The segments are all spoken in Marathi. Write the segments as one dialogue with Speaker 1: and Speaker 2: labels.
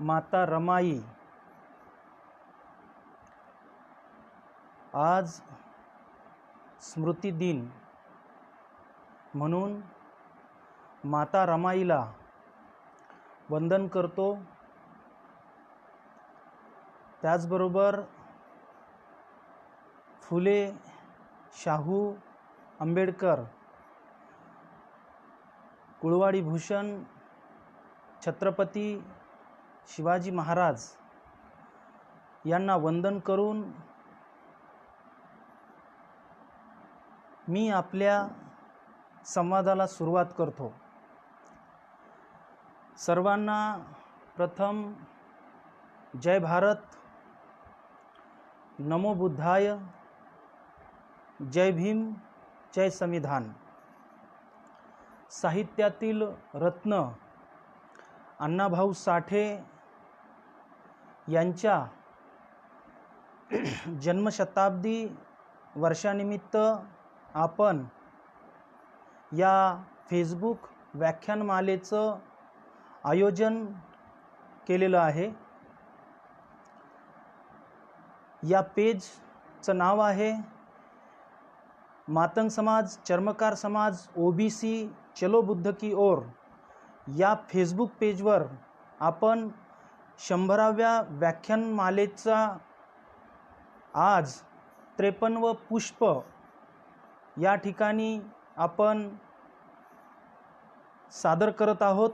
Speaker 1: माता रमाई आज स्मृती दिन म्हणून माता रमाईला वंदन करतो। त्याचबरोबर फुले शाहू आंबेडकर कुळवाडी भूषण छत्रपती शिवाजी महाराज यांना वंदन करून मी आपल्या संवादाला सुरुवात करतो। सर्वांना प्रथम जय भारत, नमो बुद्धाय, जय भीम, जय संविधान। साहित्यातील रत्न अण्णाभाऊ साठे यांच्या जन्मशताब्दी वर्षानिमित्त आपण या फेसबुक व्याख्यानमालेचं आयोजन केलेलं आहे। या पेजचं नाव आहे मातंग समाज, चर्मकार समाज, ओबीसी चलो बुद्ध की ओर। या फेसबुक पेजवर आपण 100व्या व्याख्यानमालेचा आज 53व पुष्प या ठिकाणी आपण सादर करत आहोत।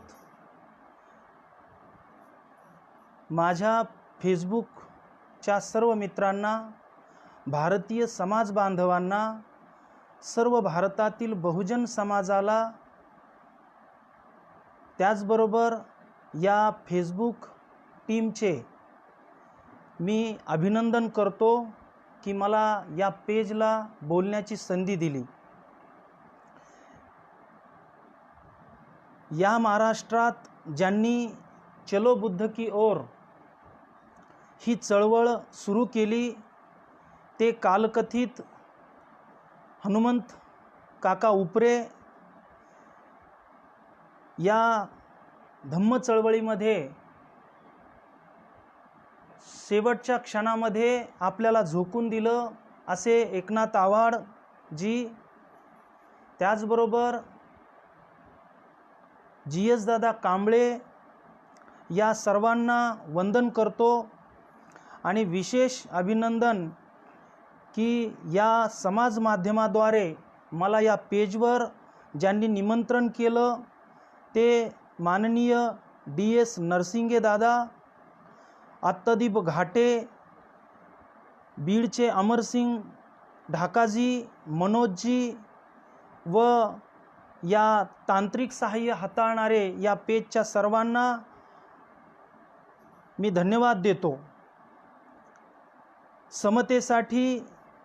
Speaker 1: माझ्या फेसबुकच्या सर्व मित्रांना, भारतीय समाज बांधवांना, सर्व भारतातील बहुजन समाजाला, त्याचबरोबर या फेसबुक टीमचे मी अभिनंदन करतो की मला या पेजला बोलण्याची संधी दिली। या महाराष्ट्रात ज्यांनी चलो बुद्ध की ओर ही चळवळ सुरू केली ते कालकथित हनुमंत काका उपरे या धम्म चळवळीमध्ये शेवटच्या क्षणामध्ये आपल्याला झोकून दिलं असे एकनाथ आव्हाड जी, त्याचबरोबर GS दादा कांबळे या सर्वांना वंदन करतो। आणि विशेष अभिनंदन की या समाज माध्यमाद्वारे मला या पेजवर ज्यांनी निमंत्रण केलं ते माननीय DS नरसिंगे दादा, आत्तादीप घाटे, बीडचे अमरसिंग ढाकाजी, मनोजजी व या तांत्रिक सहाय्य हाताळणारे या पेजच्या सर्वांना मी धन्यवाद देतो। समतेसाठी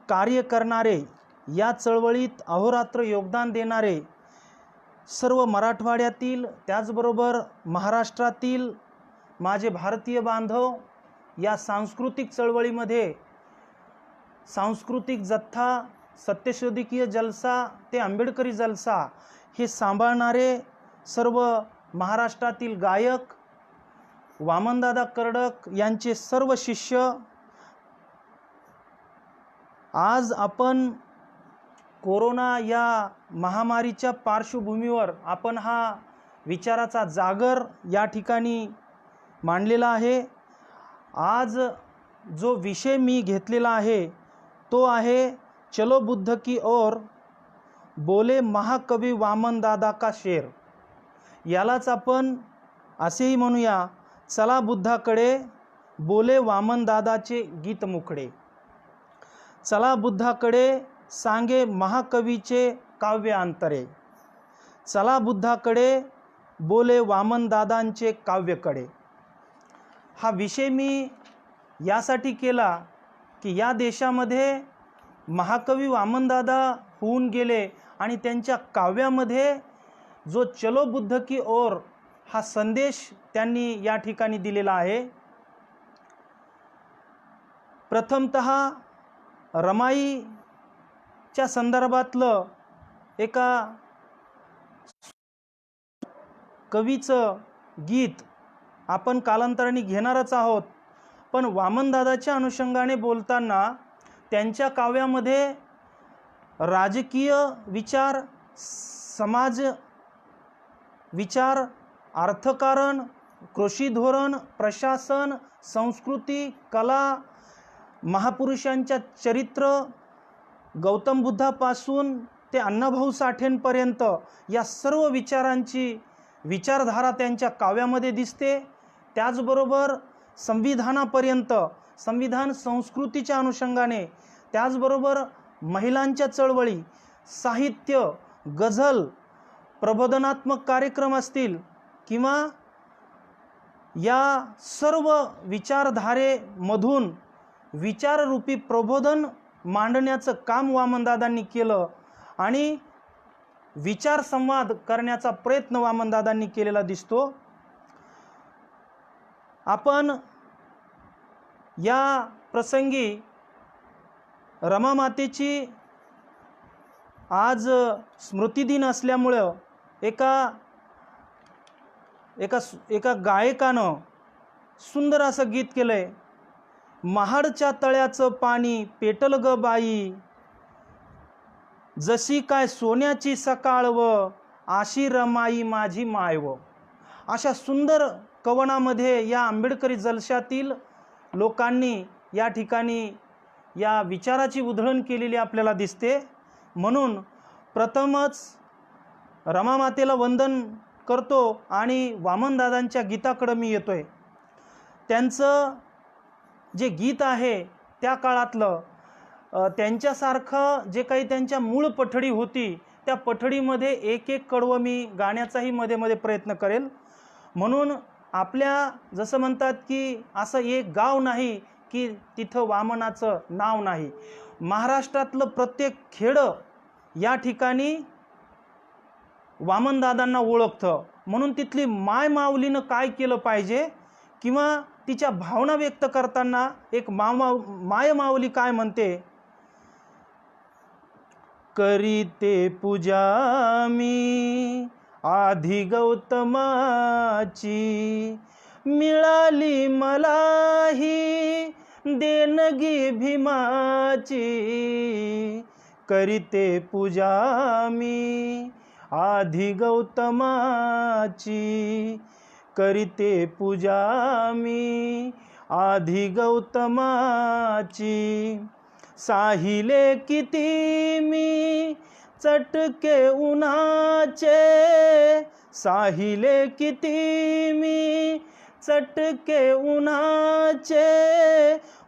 Speaker 1: कार्य करणारे, या चळवळीत अहोरात्र योगदान देणारे सर्व मराठवाड्यातील, त्याचबरोबर महाराष्ट्रातील माझे भारतीय बांधव, या सांस्कृतिक चळवळीमध्ये सांस्कृतिक जत्था, सत्यशोधकीय जलसा ते आंबेडकरी जलसा हे सांभाळणारे सर्व महाराष्ट्रातील गायक, वामनदादा कर्डक यांचे सर्व शिष्य, आज आपण कोरोना या महामारीच्या पार्श्वभूमीवर आपण हा विचाराचा जागर या ठिकाणी मांडलेला आहे। आज जो विषय मी घेतलेला आहे तो आहे चलो बुद्ध की ओर, बोले महाकवी वामन दादा का शेर। यालाच आपण असेही म्हणूया, चला बुद्धाकडे, बोले वामन दादाचे गीत मुखडे। चला बुद्धाकडे, सांगे महाकवीचे काव्य अंतरे। चला बुद्धाकडे, बोले वामन दादांचे काव्यकडे। हा विषय मी यासाठी केला की या देशामध्ये महाकवी वामनदादा होऊन गेले आणि त्यांच्या काव्यामध्ये जो चलो बुद्ध की ओर हा संदेश त्यांनी या ठिकाणी दिलेला आहे। प्रथमतः रमाईच्या संदर्भातलं एका कवीचं गीत आपण कालांतराने घेणारच आहोत. पण वामनदादाच्या अनुषंगाने बोलताना त्यांच्या काव्यामध्ये राजकीय विचार, समाज विचार, अर्थकारण, कृषी धोरण, प्रशासन, संस्कृती, कला, महापुरुषांच्या चरित्र, गौतम बुद्धापासून ते अण्णाभाऊ साठेंपर्यंत या सर्व विचारांची विचारधारा त्यांच्या काव्यामध्ये दिसते. त्याचबरोबर संविधानापर्यंत, संविधान संस्कृतीच्या अनुषंगाने, त्याचबरोबर महिलांच्या चळवळी, साहित्य, गझल, प्रबोधनात्मक कार्यक्रम असतील किंवा या सर्व विचारधारेमधून विचाररूपी प्रबोधन मांडण्याचं काम वामनदादांनी केलं आणि विचार संवाद करण्याचा प्रयत्न वामनदादांनी केलेला दिसतो. आपण या प्रसंगी रमामातेची आज स्मृतिदिन असल्यामुळं एका गायकानं सुंदर असं गीत केलंय. महाडच्या तळ्याचं पाणी पेटल ग बाई, जशी काय सोन्याची सकाळ व आशी रमाई माझी मायव. अशा सुंदर कवनामध्ये या आंबेडकरी जलशातील लोकांनी या ठिकाणी या विचाराची उधळण केलेली आपल्याला दिसते. म्हणून प्रथमच रमामातेला वंदन करतो आणि वामनदादांच्या गीताकडं मी येतोय. त्यांचं जे गीत आहे त्या काळातलं, त्यांच्यासारखं जे काही त्यांच्या मूळ पठडी होती त्या पठडीमध्ये एक एक कडवं मी गाण्याचाही मध्ये मध्ये प्रयत्न करेल. म्हणून आपल्या जसं म्हणतात की असं एक गाव नाही की तिथं वामनाचं नाव नाही. महाराष्ट्रातलं प्रत्येक खेडं या ठिकाणी वामनदादांना ओळखतं. म्हणून तिथली माय माऊलीनं काय केलं पाहिजे किंवा तिच्या भावना व्यक्त करताना एक माय माऊली काय म्हणते, करीते पूजा मी आधी गौतमाची, मिळाली मलाही देणगी भीमाची. करीते पूजा मी आधी गौतमाची, करीते पूजा मी आधी गौतमाची. साहिले किती मी चटके उन्हाचे, साहिले किती मी चटके उन्हाचे.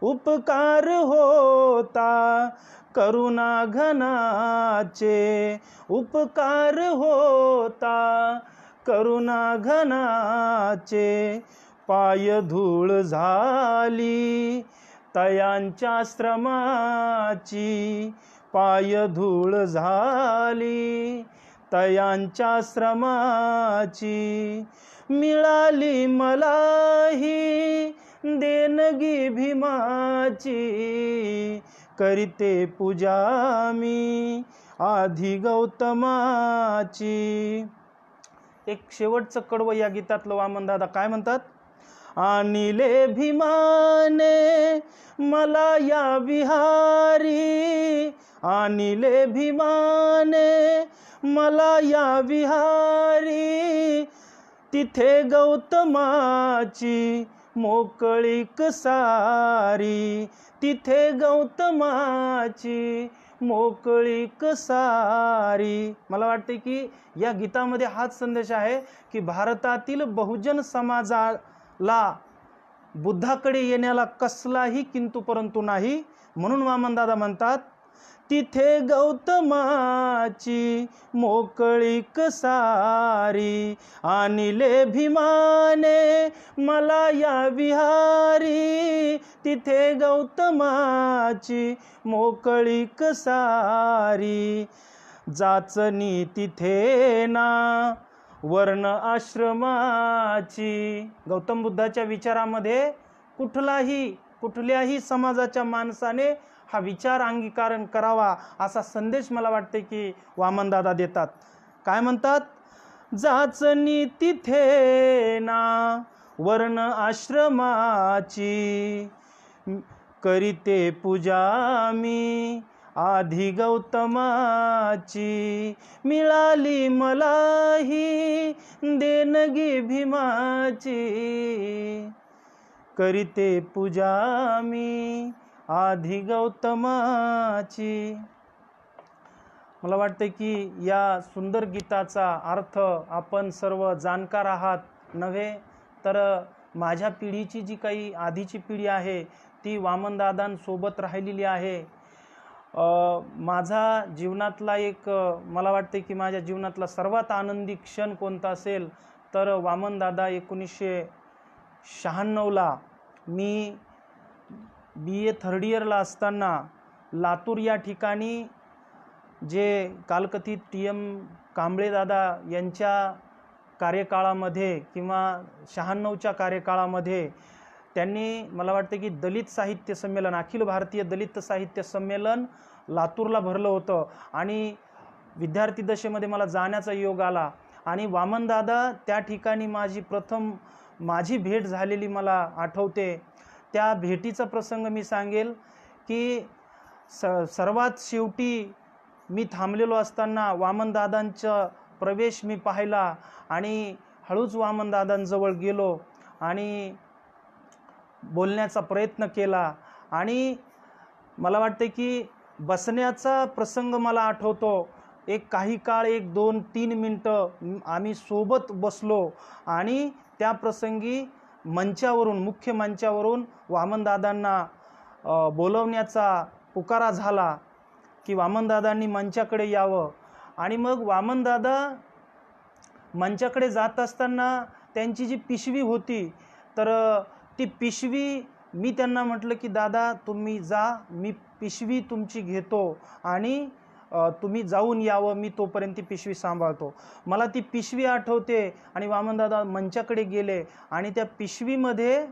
Speaker 1: उपकार होता करुणा घनाचे, उपकार होता करुणा घनाचे. पाय धूळ झाली तयांच्या श्रमाची, पाय धूळ झाली तयांच्या श्रमाची. मिळाली मलाही देणगी भीमाची, करीते पूजा मी आधी गौतमाची. एक शेवटचं कडवं या गीतातलं वामनदादा काय म्हणतात, आणिले भीमाने मला या विहारी, आणिले भीमाने मला या विहारी. तिथे गौतमाची मोकळीक सारी, तिथे गौतमाची मोकळीक सारी. मला वाटते की या गीतामध्ये हाच संदेश आहे की भारतातील बहुजन समाजाला बुद्धाकडे येण्याला कसलाही किंतु परंतु नाही. म्हणून वामनदादा म्हणतात, तिथे गौतमाची मोकळीक सारी, आणिले भीमाने मला या विहारी. तिथे गौतमाची मोकळीक सारी. जाचनी तिथे ना वर्ण आश्रमाची. गौतम बुद्धाच्या विचारामध्ये कुठल्याही समाजाच्या माणसाने हा विचार अंगीकारण करावा असा संदेश मला वाटते की वामनदादा देतात. काय म्हणतात, जाचनी तिथे ना वर्ण आश्रमाची, करीते पूजा मी आधी गौतमाची, मिळाली मलाही देणगी भीमाची, करीते पूजा मी आधी गौतमाची. मला वाटते की या सुंदर गीताचा अर्थ आपण सर्व जाणकार आहात नव्हे, तर माझ्या पिढीची जी काही आधीची पिढी आहे ती वामनदादांसोबत राहिलेली आहे. माझा जीवनातला एक मला वाटते की माझ्या जीवनातला सर्वात आनंदी क्षण कोणता असेल तर वामनदादा 1996ला मी BA थर्ड इयरला असताना लातूर या ठिकाणी जे कालकथित TM कांबळेदादा यांच्या कार्यकाळामध्ये किंवा 96च्या कार्यकाळामध्ये त्यांनी मला वाटते की दलित साहित्य संमेलन, अखिल भारतीय दलित साहित्य संमेलन लातूरला भरलं होतं आणि विद्यार्थी दशेमध्ये मला जाण्याचा योग आला आणि वामनदादा त्या ठिकाणी माझी भेट झालेली मला आठवते. त्या भेटीचा प्रसंग मी सांगेल की सर्वात शेवटी मी थांबलेलो असताना वामनदादांचा प्रवेश मी पाहिला आणि हळूच वामनदादांजवळ गेलो आणि बोलण्याचा प्रयत्न केला आणि मला वाटते की बसण्याचा प्रसंग मला आठवतो. काही काळ 1, 2, 3 मिनटं आम्ही सोबत बसलो आणि त्या प्रसंगी मुख्य मंचावरून वामनदादांना बोलवण्याचा पुकारा झाला की वामनदादांनी मंचाकडे यावं आणि मग वामनदादा मंचाकडे जात असताना त्यांची जी पिशवी होती तर ती पिशवी मी त्यांना म्हटलं की दादा तुम्ही जा, मी पिशवी तुमची घेतो आणि तुम्ही जाऊन यावं, मी तोपर्यंत ती पिशवी सांभाळतो. मला ती पिशवी आठवते आणि वामनदादा मंचाकडे गेले आणि त्या पिशवीमध्ये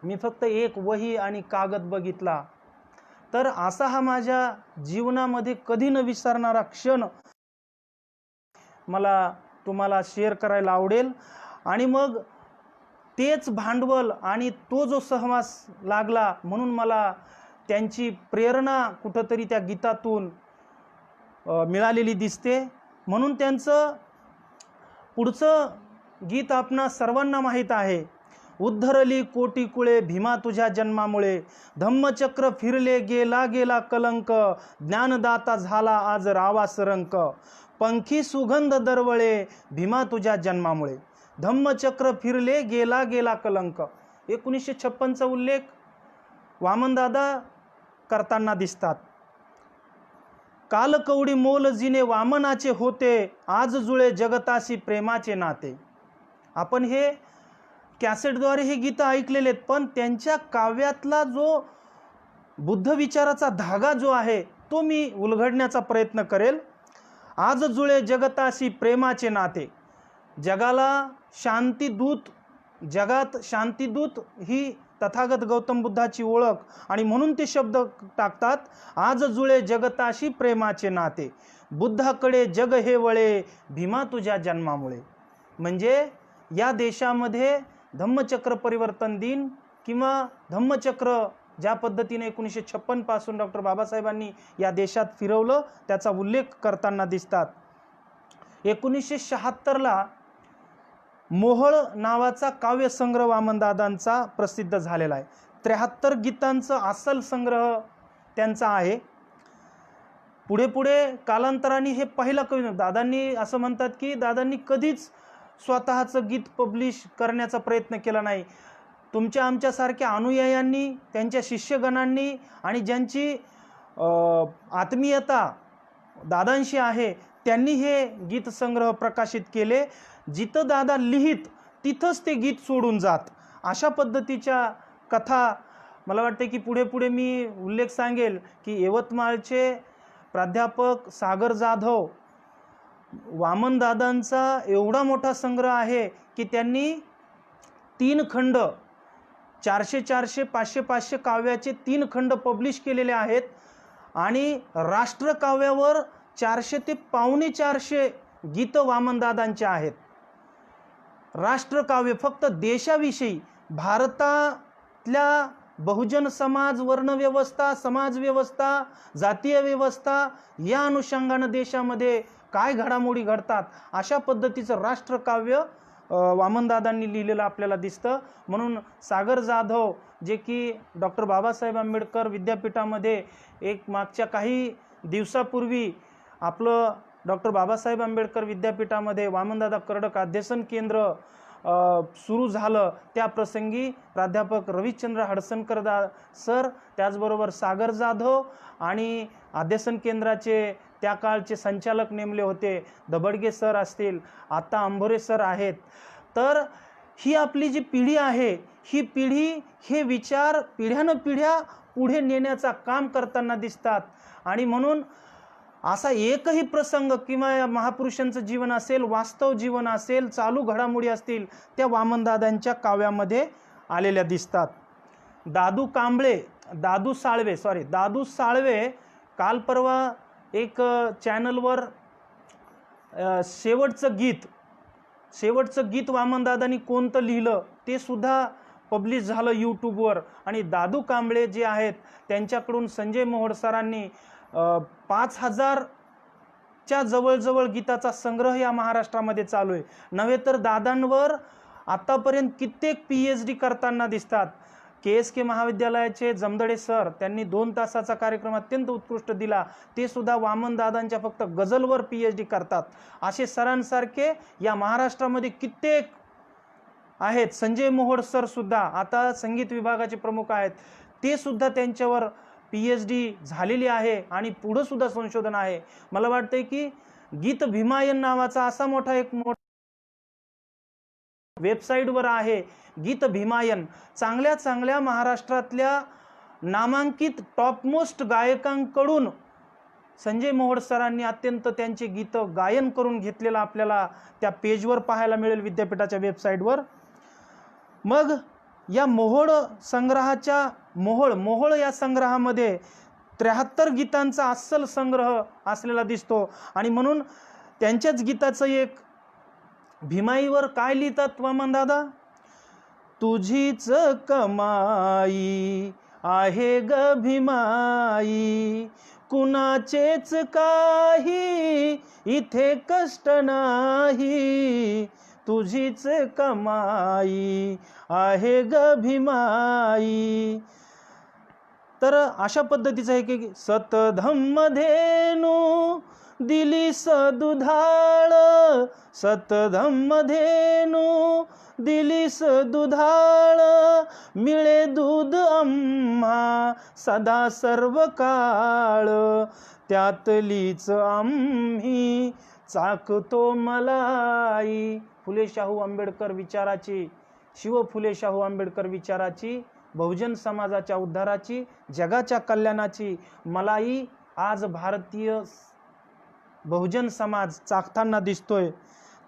Speaker 1: मी फक्त एक वही आणि कागद बघितला. तर असा हा माझ्या जीवनामध्ये कधी न विसरणारा क्षण मला तुम्हाला शेअर करायला आवडेल. आणि मग तेच भांडवल आणि तो जो सहवास लागला म्हणून मला त्यांची प्रेरणा कुठंतरी त्या गीतातून मिळालेली दिसते. म्हणून त्यांचं पुढचं गीत आपणा सर्वांना माहीत आहे. उद्धरली कोटी कुळे भीमा तुझ्या जन्मामुळे, धम्मचक्र फिरले गेला गेला कलंक, ज्ञानदाता झाला आज रावास रंक, पंखी सुगंध दरवळे भीमा तुझ्या जन्मामुळे, धम्मचक्र फिरले गेला गेला कलंक. 1956चा उल्लेख वामनदादा करताना दिसतात. कालकवडी मोल जिने वामनाचे होते, आज जुळे जगताशी प्रेमाचे नाते. आपण हे कॅसेटद्वारे हे गीतं ऐकलेले आहेत, पण त्यांच्या काव्यातला जो बुद्ध विचाराचा धागा जो आहे तो मी उलगडण्याचा प्रयत्न करेल. आज जुळे जगताशी प्रेमाचे नाते. जगात शांतीदूत ही तथागत गौतम बुद्धाची ओळख आणि म्हणून ते शब्द टाकतात, आज जुळे जगताशी प्रेमाचे नाते, बुद्धाकडे जग हे वळे भीमा तुझ्या जन्मामुळे. म्हणजे या देशामध्ये धम्मचक्र परिवर्तन दिन किंवा धम्मचक्र ज्या पद्धतीने 1956 पासून डॉक्टर बाबासाहेबांनी या देशात फिरवलं त्याचा उल्लेख करताना दिसतात. 1976ला मोहळ नावाचा काव्यसंग्रह वामनदादांचा प्रसिद्ध झालेला आहे. 73 गीतांचा अस्सल संग्रह त्यांचा आहे. पुढे कालांतराने हे पहिला कवी. दादांनी असं म्हणतात की दादांनी कधीच स्वतःचं गीत पब्लिश करण्याचा प्रयत्न केला नाही. तुमच्या आमच्यासारख्या अनुयायांनी, त्यांच्या शिष्यगणांनी आणि ज्यांची आत्मीयता दादांशी आहे त्यांनी हे गीत संग्रह प्रकाशित केले. जिथं दादा लिहित तिथंच ते गीत सोडून जात, अशा पद्धतीच्या कथा. मला वाटते की पुढे मी उल्लेख सांगेल की यवतमाळचे प्राध्यापक सागर जाधव, वामनदादांचा एवढा मोठा संग्रह आहे की त्यांनी 3 खंड 400 500 काव्याचे 3 खंड पब्लिश केलेले आहेत आणि राष्ट्रकाव्यावर 400 ते 450 गीतं वामनदादांचे आहेत. राष्ट्रकाव्य फक्त देशाविषयी, भारतातल्या बहुजन समाज, वर्णव्यवस्था, समाजव्यवस्था, जातीय व्यवस्था या अनुषंगानं देशामध्ये काय घडामोडी घडतात अशा पद्धतीचं राष्ट्रकाव्य वामनदादांनी लिहिलेलं आपल्याला दिसतं. म्हणून सागर जाधव जे की डॉक्टर बाबासाहेब आंबेडकर विद्यापीठामध्ये एक मागच्या काही दिवसापूर्वी आपलं डॉक्टर बाबासाहेब आंबेडकर विद्यापीठामध्ये वामनदादा कर्डक अध्यसन केंद्र सुरू झालं, त्या प्रसंगी प्राध्यापक रविचंद्र हडसनकर सर, त्याचबरोबर सागर जाधव आणि अध्यसन केंद्राचे त्या काळचे संचालक नेमले होते, दबडगे सर असतील, आता अंभोरे सर आहेत. तर ही आपली जी पिढी आहे, ही पिढी हे विचार पिढ्यानपिढ्या पुढे नेण्याचा काम करताना दिसतात. आणि म्हणून असा एकही प्रसंग किंवा महापुरुषांचं जीवन असेल, वास्तव जीवन असेल, चालू घडामोडी असतील, त्या वामनदादांच्या काव्यामध्ये आलेल्या दिसतात. दादू साळवे काल परवा एक चॅनलवर शेवटचं गीत वामनदादांनी कोणतं लिहिलं ते सुद्धा पब्लिश झालं यूट्यूबवर. आणि दादू कांबळे जे आहेत त्यांच्याकडून संजय मोहोळ सरांनी 5000च्या जवळजवळ गीताचा संग्रह या महाराष्ट्रामध्ये चालू आहे. नव्हे तर दादांवर आतापर्यंत कित्येक PhD करताना दिसतात. KSK महाविद्यालयाचे जमदडे सर, त्यांनी 2 तासाचा कार्यक्रम अत्यंत उत्कृष्ट दिला, ते सुद्धा वामनदादांच्या फक्त गझलवर PhD करतात. असे सरांसारखे या महाराष्ट्रामध्ये कित्येक आहेत. संजय मोहोळ सर सुद्धा आता संगीत विभागाचे प्रमुख आहेत, ते सुद्धा त्यांच्यावर PhD झालेली आहे आणि पुढं सुद्धा संशोधन आहे. मला वाटतंय की गीत भीमायन नावाचा असा एक वेबसाईटवर आहे गीत भीमायन. चांगल्या महाराष्ट्रातल्या नामांकित टॉपमोस्ट गायकांकडून संजय मोहोळ सरांनी अत्यंत त्यांचे गीतं गायन करून घेतलेलं आपल्याला त्या पेजवर पाहायला मिळेल, विद्यापीठाच्या वेबसाईटवर. मग या मोहोळ या संग्रहामध्ये 73 गीतांचा अस्सल संग्रह असलेला दिसतो. आणि म्हणून त्यांच्याच गीताचं एक भीमाईवर काय लिहितात वामनदादा, तुझीच कमाई आहे ग भीमाई, कुणाचेच काही इथे कष्ट नाही, तुझीच कमाई आहे ग भीमाई. तर अशा पद्धतीचं आहे की सतधम्मधेनु दिलीस दुधाळ, सतधम्मधेनु दिलीस दुधाळ, मिळे दूध आम्हा सदा सर्व काळ, त्यातलीच आम्ही चाकतो मलाई. फुले शाहू आंबेडकर विचाराची, शिव फुले शाहू आंबेडकर विचाराची, बहुजन समाजाच्या उद्धाराची, जगाच्या कल्याणाची मलाई आज भारतीय बहुजन समाज चाखताना दिसतोय.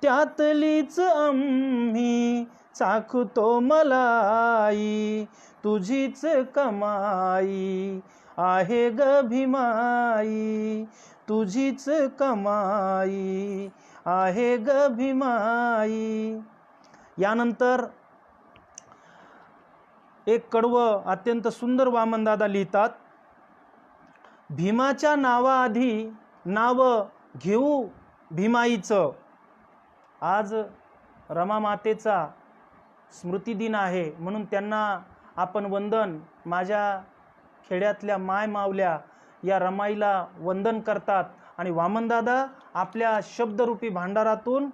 Speaker 1: त्यातलीच आम्ही चाखतो मलाई, तुझीच कमाई आहे ग भीमाई, तुझीच कमाई आहे ग भीमाई. यानंतर एक कडवं अत्यंत सुंदर वामनदादा लिहितात, भीमाच्या नावाआधी नाव घेऊ भीमाईचं. आज रमा मातेचा स्मृतिदिन आहे, म्हणून त्यांना आपण वंदन, माझ्या खेड्यातल्या माय मावल्या या रमाईला वंदन करतात. आणि वामनदादा आपल्या शब्दरूपी भांडारातून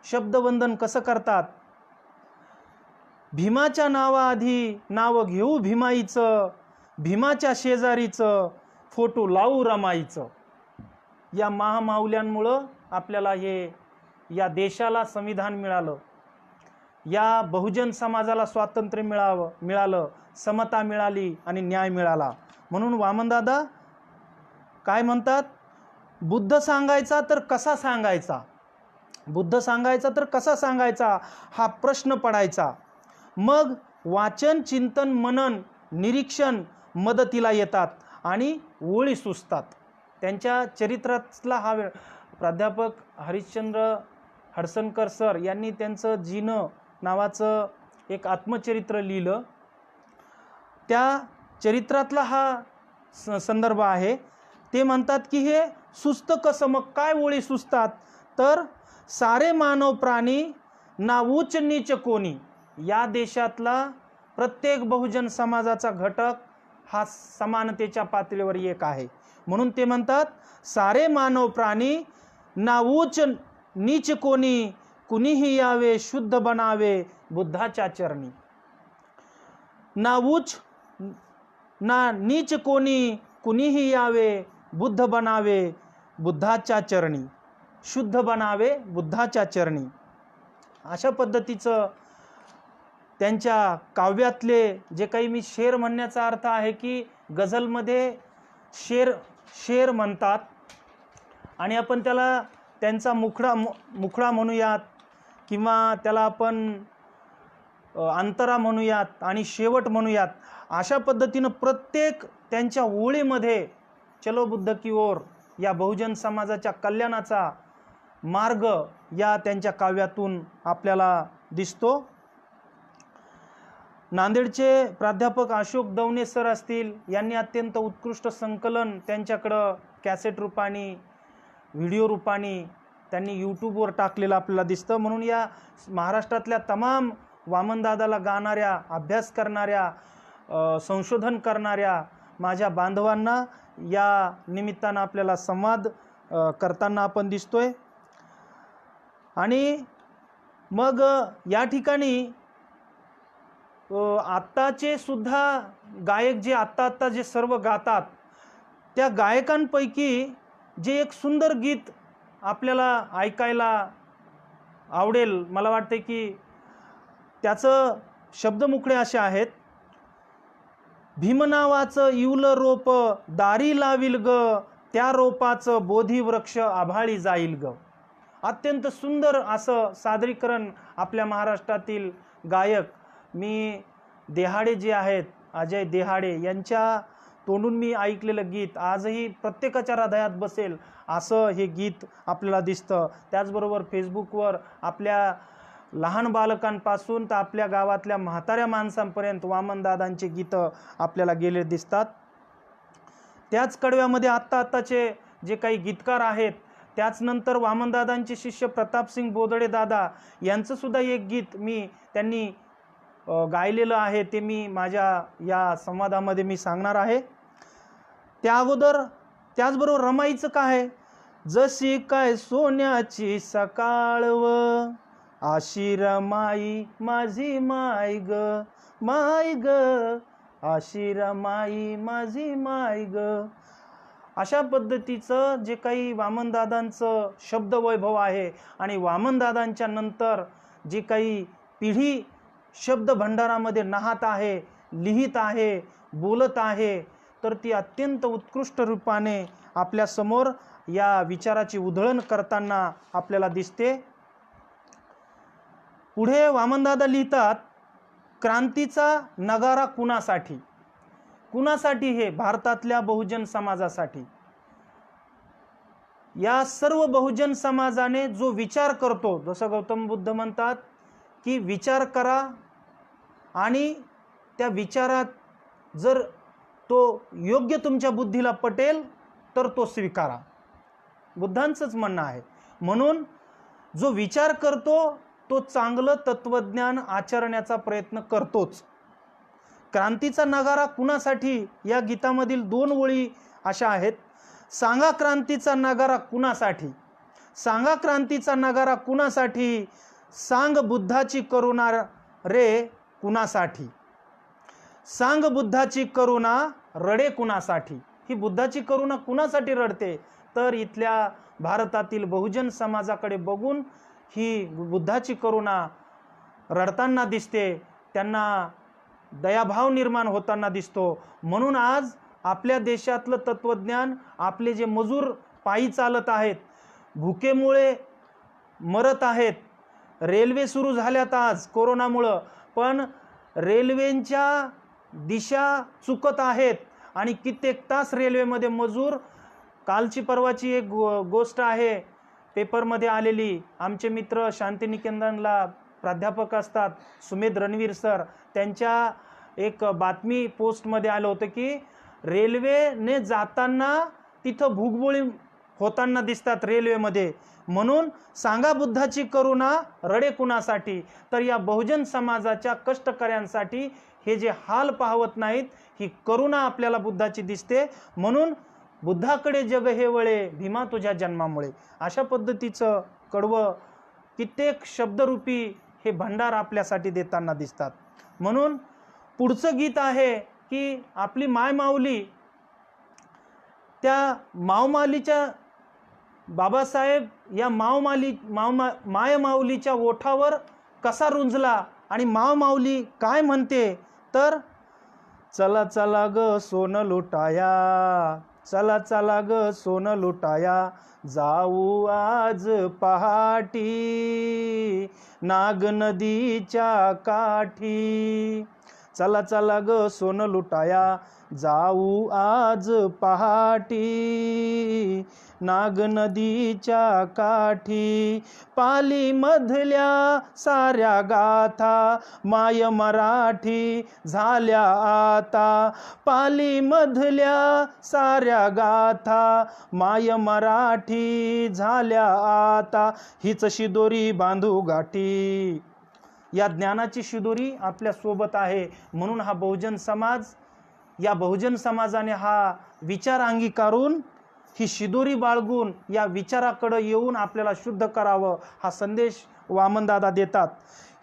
Speaker 1: शब्दवंदन कसं करतात, भीमाच्या नावाआधी नाव घेऊ भीमाईचं, भीमाच्या शेजारीचं फोटो लावू रमाईचं. या महामाऊल्यांमुळं आपल्याला या देशाला संविधान मिळालं, या बहुजन समाजाला स्वातंत्र्य मिळालं, समता मिळाली आणि न्याय मिळाला. म्हणून वामनदादा काय म्हणतात, बुद्ध सांगायचा तर कसा सांगायचा, बुद्ध सांगायचा तर कसा सांगायचा हा प्रश्न पडायचा. मग वाचन, चिंतन, मनन, निरीक्षण मदतीला येतात आणि ओळी सुचतात. त्यांच्या चरित्रातला हा प्राध्यापक हडसनकर सर यांनी त्यांचं जीनं नावाचं एक आत्मचरित्र लिहिलं. त्या चरित्रातला हा संदर्भ आहे. ते म्हणतात की हे सुस्त कसं, मग काय ओळी सुचतात, तर सारे मानव प्राणी ना उच्च नीच कोणी. या देशातला प्रत्येक बहुजन समाजाचा घटक हा समानतेच्या पातळीवर एक आहे. म्हणून ते म्हणतात सारे मानव प्राणी ना उच्च नीच कोणी, कुणीही यावे शुद्ध बनावे बुद्धाच्या चरणी. ना उच्च ना नीच कोणी, कुणीही यावे बुद्ध बनावे बुद्धाच्या चरणी, शुद्ध बनावे बुद्धाच्या चरणी. अशा पद्धतीचं त्यांच्या काव्यातले जे काही, मी शेर म्हणण्याचा अर्थ आहे की गझलमध्ये शेर म्हणतात आणि आपण त्याला त्यांचा मुखडा म्हणूयात किंवा त्याला आपण अंतरा म्हणूयात आणि शेवट म्हणूयात. अशा पद्धतीनं प्रत्येक त्यांच्या ओळीमध्ये चलो बुद्ध की ओर या बहुजन समाजाच्या कल्याणाचा मार्ग या त्यांच्या काव्यातून आपल्याला दिसतो. नांदेडचे प्राध्यापक अशोक दवणे सर असतील, यांनी अत्यंत उत्कृष्ट संकलन त्यांच्याकडं कॅसेट रूपाने, व्हिडिओ रूपाने त्यांनी यूट्यूबवर टाकलेलं आपल्याला दिसतं. म्हणून या महाराष्ट्रातल्या तमाम वामनदादाला गाणाऱ्या, अभ्यास करणाऱ्या, संशोधन करणाऱ्या माझ्या बांधवांना या निमित्तानं आपल्याला संवाद करताना आपण दिसतोय. आणि मग या ठिकाणी आत्ताचे सुद्धा गायक जे आत्ता जे सर्व गातात, त्या गायकांपैकी जे एक सुंदर गीत आपल्याला ऐकायला आवडेल, मला वाटते की त्याचं शब्दमुखडे असे आहेत. भीमनावाचं इवलं रोप दारी लावील ग, त्या रोपाचं बोधी वृक्ष आभाळी जाईल ग. अत्यंत सुंदर असं सादरीकरण आपल्या महाराष्ट्रातील गायक, मी देहाडे जे आहेत, अजय देहाडे यांच्या तोंडून मी ऐकलेलं गीत आजही प्रत्येकाच्या हृदयात बसेल असं हे गीत आपल्याला दिसतं. त्याचबरोबर फेसबुकवर आपल्या लहान बालकांपासून तर आपल्या गावातल्या म्हाताऱ्या माणसांपर्यंत वामनदादांचे गीतं आपल्याला गेले दिसतात. त्याच कडव्यामध्ये आत्ताचे जे काही गीतकार आहेत, त्याच नंतर वामनदादांचे शिष्य प्रतापसिंग बोदडे दादा यांचं सुद्धा एक गीत त्यांनी गायलेलं आहे, ते मी माझ्या या संवादामध्ये मी सांगणार आहे. त्या अगोदर त्याचबरोबर रमाईचं काय आहे, जशी काय सोन्याची सकाळव आशी रमाई माझी माय ग, माय ग आशी रमाई माझी माय ग. अशा पद्धतीचं जे काही वामनदादांचं शब्दवैभव आहे आणि वामनदादांच्या नंतर जी काही पिढी शब्द भंडारामध्ये नाहत आहे, लिहित आहे, बोलत आहे, तर ती अत्यंत उत्कृष्ट रूपाने आपल्यासमोर या विचाराची उधळण करताना आपल्याला दिसते. पुढे वामनदादा लिहितात, क्रांतीचा नगारा कुणासाठी, कुणासाठी, हे भारतातल्या बहुजन समाजासाठी. या सर्व बहुजन समाजाने जो विचार करतो, जसं गौतम बुद्ध म्हणतात की विचार करा आणि त्या विचारात जर तो योग्य तुमच्या बुद्धीला पटेल तर तो स्वीकारा, बुद्धांचंच म्हणणं आहे. म्हणून जो विचार करतो तो चांगलं तत्वज्ञान आचरण्याचा प्रयत्न करतोच. क्रांतीचा नगारा कुणासाठी या गीतामधील 2 ओळी अशा आहेत, सांगा क्रांतीचा नगारा कुणासाठी, सांगा क्रांतीचा नगारा कुणासाठी, सांग बुद्धाची करुणा रे कुणासाठी, सांग बुद्धाची करुणा रडे कुणासाठी. ही बुद्धाची करुणा कुणासाठी रडते, तर इथल्या भारतातील बहुजन समाजाकडे बघून ही बुद्धाची करुणा रडताना दिसते, त्यांना दयाभाव निर्माण होताना दिसतो. म्हणून आज आपल्या देशातलं तत्वज्ञान, आपले जे मजूर पायी चालत आहेत, भुकेमुळे मरत आहेत, रेल्वे सुरू झाल्यात आज कोरोनामुळं, पण रेल्वेंच्या दिशा चुकत आहेत आणि कित्येक तास रेल्वेमध्ये मजूर, कालची परवाची एक गोष्ट आहे, पेपरमध्ये आलेली, आमचे मित्र शांतिनिकेतनला प्राध्यापक असतात सुमेध रणवीर सर, त्यांच्या एक बातमी पोस्टमध्ये आलं होतं की रेल्वेने जाताना तिथं भूगोळी होताना दिसतात रेल्वेमध्ये, म्हणून सांगा बुद्धाची करुणा रडे कुणासाठी. तर या बहुजन समाजाच्या कष्टकऱ्यांसाठी हे जे हाल पाहवत नाहीत, ही करुणा आपल्याला बुद्धाची दिसते. म्हणून बुद्धाकडे जग हे वळे, भीमा तुझ्या जन्मामुळे. अशा पद्धतीचं कडवं कित्येक शब्दरूपी हे भंडार आपल्यासाठी देताना दिसतात. म्हणून पुढचं गीत आहे की आपली मायमाऊली, त्या माऊमालीच्या बाबासाहेब या मायमाऊलीच्या ओठावर कसा रुंजला आणि माऊमाऊली काय म्हणते, तर चला चला ग सोनं लुटाया, चला चला ग सोनं लुटाया, जाऊ आज पहाटी नाग नदीच्या काठी. चला चला ग सोनं लुटाया, जाऊ आज पहाटी नाग नदीच्या काठी. पाली मधल्या साऱ्या गाथा माय मराठी झाल्या आता, पाली मधल्या साऱ्या गाथा माय मराठी झाल्या आता. हीच शिदोरी बांधू गाठी. या ज्ञानाची शिदोरी आपल्या सोबत आहे. म्हणून हा बहुजन समाज, या बहुजन समाजाने हा विचार अंगीकारून ही शिदोरी बाळगून या विचाराकडे येऊन आपल्याला शुद्ध करावं, हा संदेश वामनदादा देतात.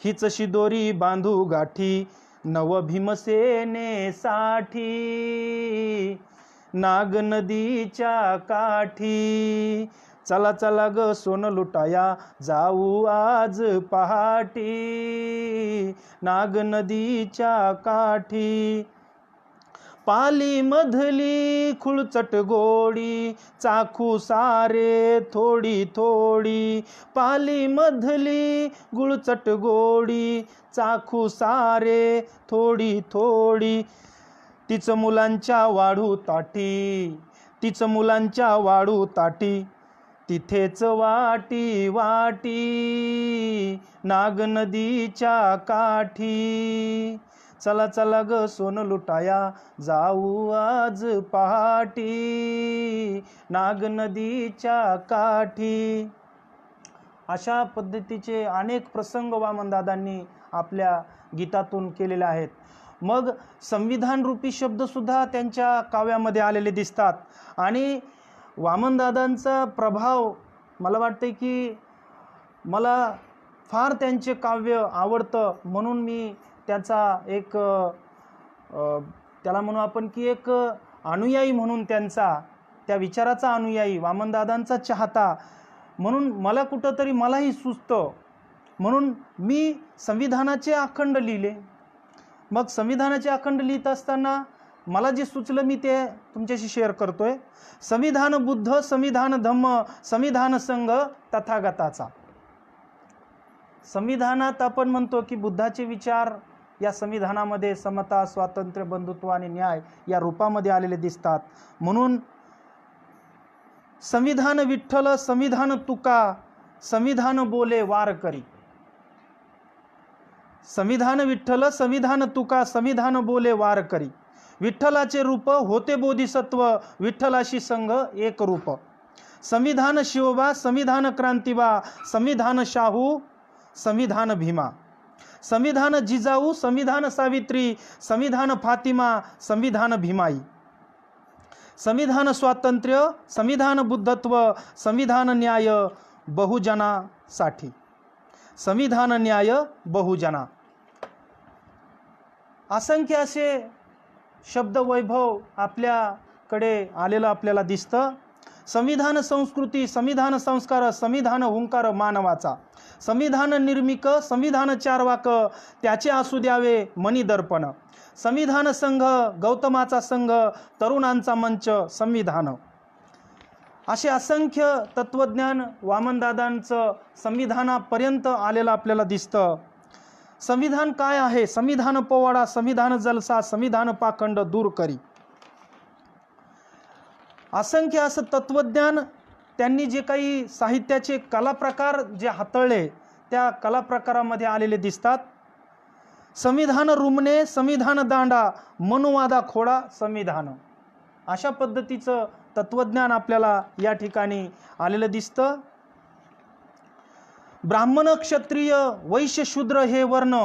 Speaker 1: हीच शिदोरी बांधू गाठी नव भीमसेनेसाठी नाग नदीच्या काठी. चला चला ग सोनं लुटाया, जाऊ आज पहाटी नाग नदीच्या काठी. पाली मधली खुळचट गोडी चाखू सारे थोडी थोडी, पाली मधली गुळचट गोडी चाखू सारे थोडी थोडी. तिचं मुलांच्या वाढू ताटी, तिचं मुलांच्या वाढू ताटी, तिथेच वाटी वाटी नाग नदीच्या काठी. चला चला ग सोनं लुटाया, जाऊ आज पहाटी नाग नदीच्या काठी. अशा पद्धतीचे अनेक प्रसंग वामनदादांनी आपल्या गीतातून केलेले आहेत. मग संविधान रूपी शब्दसुद्धा त्यांच्या काव्यामध्ये आलेले दिसतात. आणि वामनदादांचा प्रभाव मला वाटते की मला फार त्यांचे काव्य आवडतं. म्हणून मी त्याचा एक त्याला म्हणू आपण की एक अनुयायी म्हणून, त्यांचा त्या विचाराचा अनुयायी, वामनदादांचा चाहता म्हणून मला कुठंतरी मलाही सुचतं. म्हणून मी संविधानाचे अखंड लिहिले. मग संविधानाचे अखंड लिहित असताना मला जे सुचलं मी ते तुमच्याशी शेअर करतोय. संविधान बुद्ध, संविधान धम्म, संविधान संघ तथागताचा. संविधानात आपण म्हणतो की बुद्धाचे विचार या संविधानामध्ये समता, स्वातंत्र्य, बंधुत्व आणि न्याय या रूपामध्ये आलेले दिसतात. म्हणून संविधान विठ्ठल, संविधान तुका, संविधान बोले वार करी. संविधान विठ्ठल, संविधान तुका, संविधान बोले वार करी. विठ्ठलाचे रूप होते बोधिसत्व, विठ्ठलाशी संघ एक रूप. संविधान शिवबा, संविधान क्रांतिबा, संविधान शाहू, संविधान भीमा. संविधान जिजाऊ, संविधान सावित्री, संविधान फातिमा, संविधान भीमाई. संविधान स्वातंत्र्य, संविधान बुद्धत्व, संविधान न्याय बहुजनासाठी. संविधान न्याय बहुजना. असंख्य असे शब्द वैभव आपल्याकडे आलेलं आपल्याला दिसतं. संविधान संस्कृती, संविधान संस्कार, संविधान हुंकार मानवाचा. संविधान निर्मिक, संविधान चारवाक, त्याचे असू द्यावे मनी दर्पण. संविधान संघ, गौतमाचा संघ, तरुणांचा मंच, संविधान. असे असंख्य तत्वज्ञान वामनदादांचं संविधानापर्यंत आलेलं आपल्याला दिसतं. संविधान काय आहे? संविधान पोवाडा, संविधान जलसा, संविधान पाखंड दूर करी. असंख्य असं तत्वज्ञान त्यांनी जे काही साहित्याचे कलाप्रकार जे हाताळले त्या कलाप्रकारामध्ये आलेले दिसतात. संविधान रुमणे संविधान दांडा मनुवादा खोडा संविधान, अशा पद्धतीचं तत्वज्ञान आपल्याला या ठिकाणी आलेलं दिसतं. ब्राह्मण क्षत्रिय वैश्य शूद्र हे वर्ण,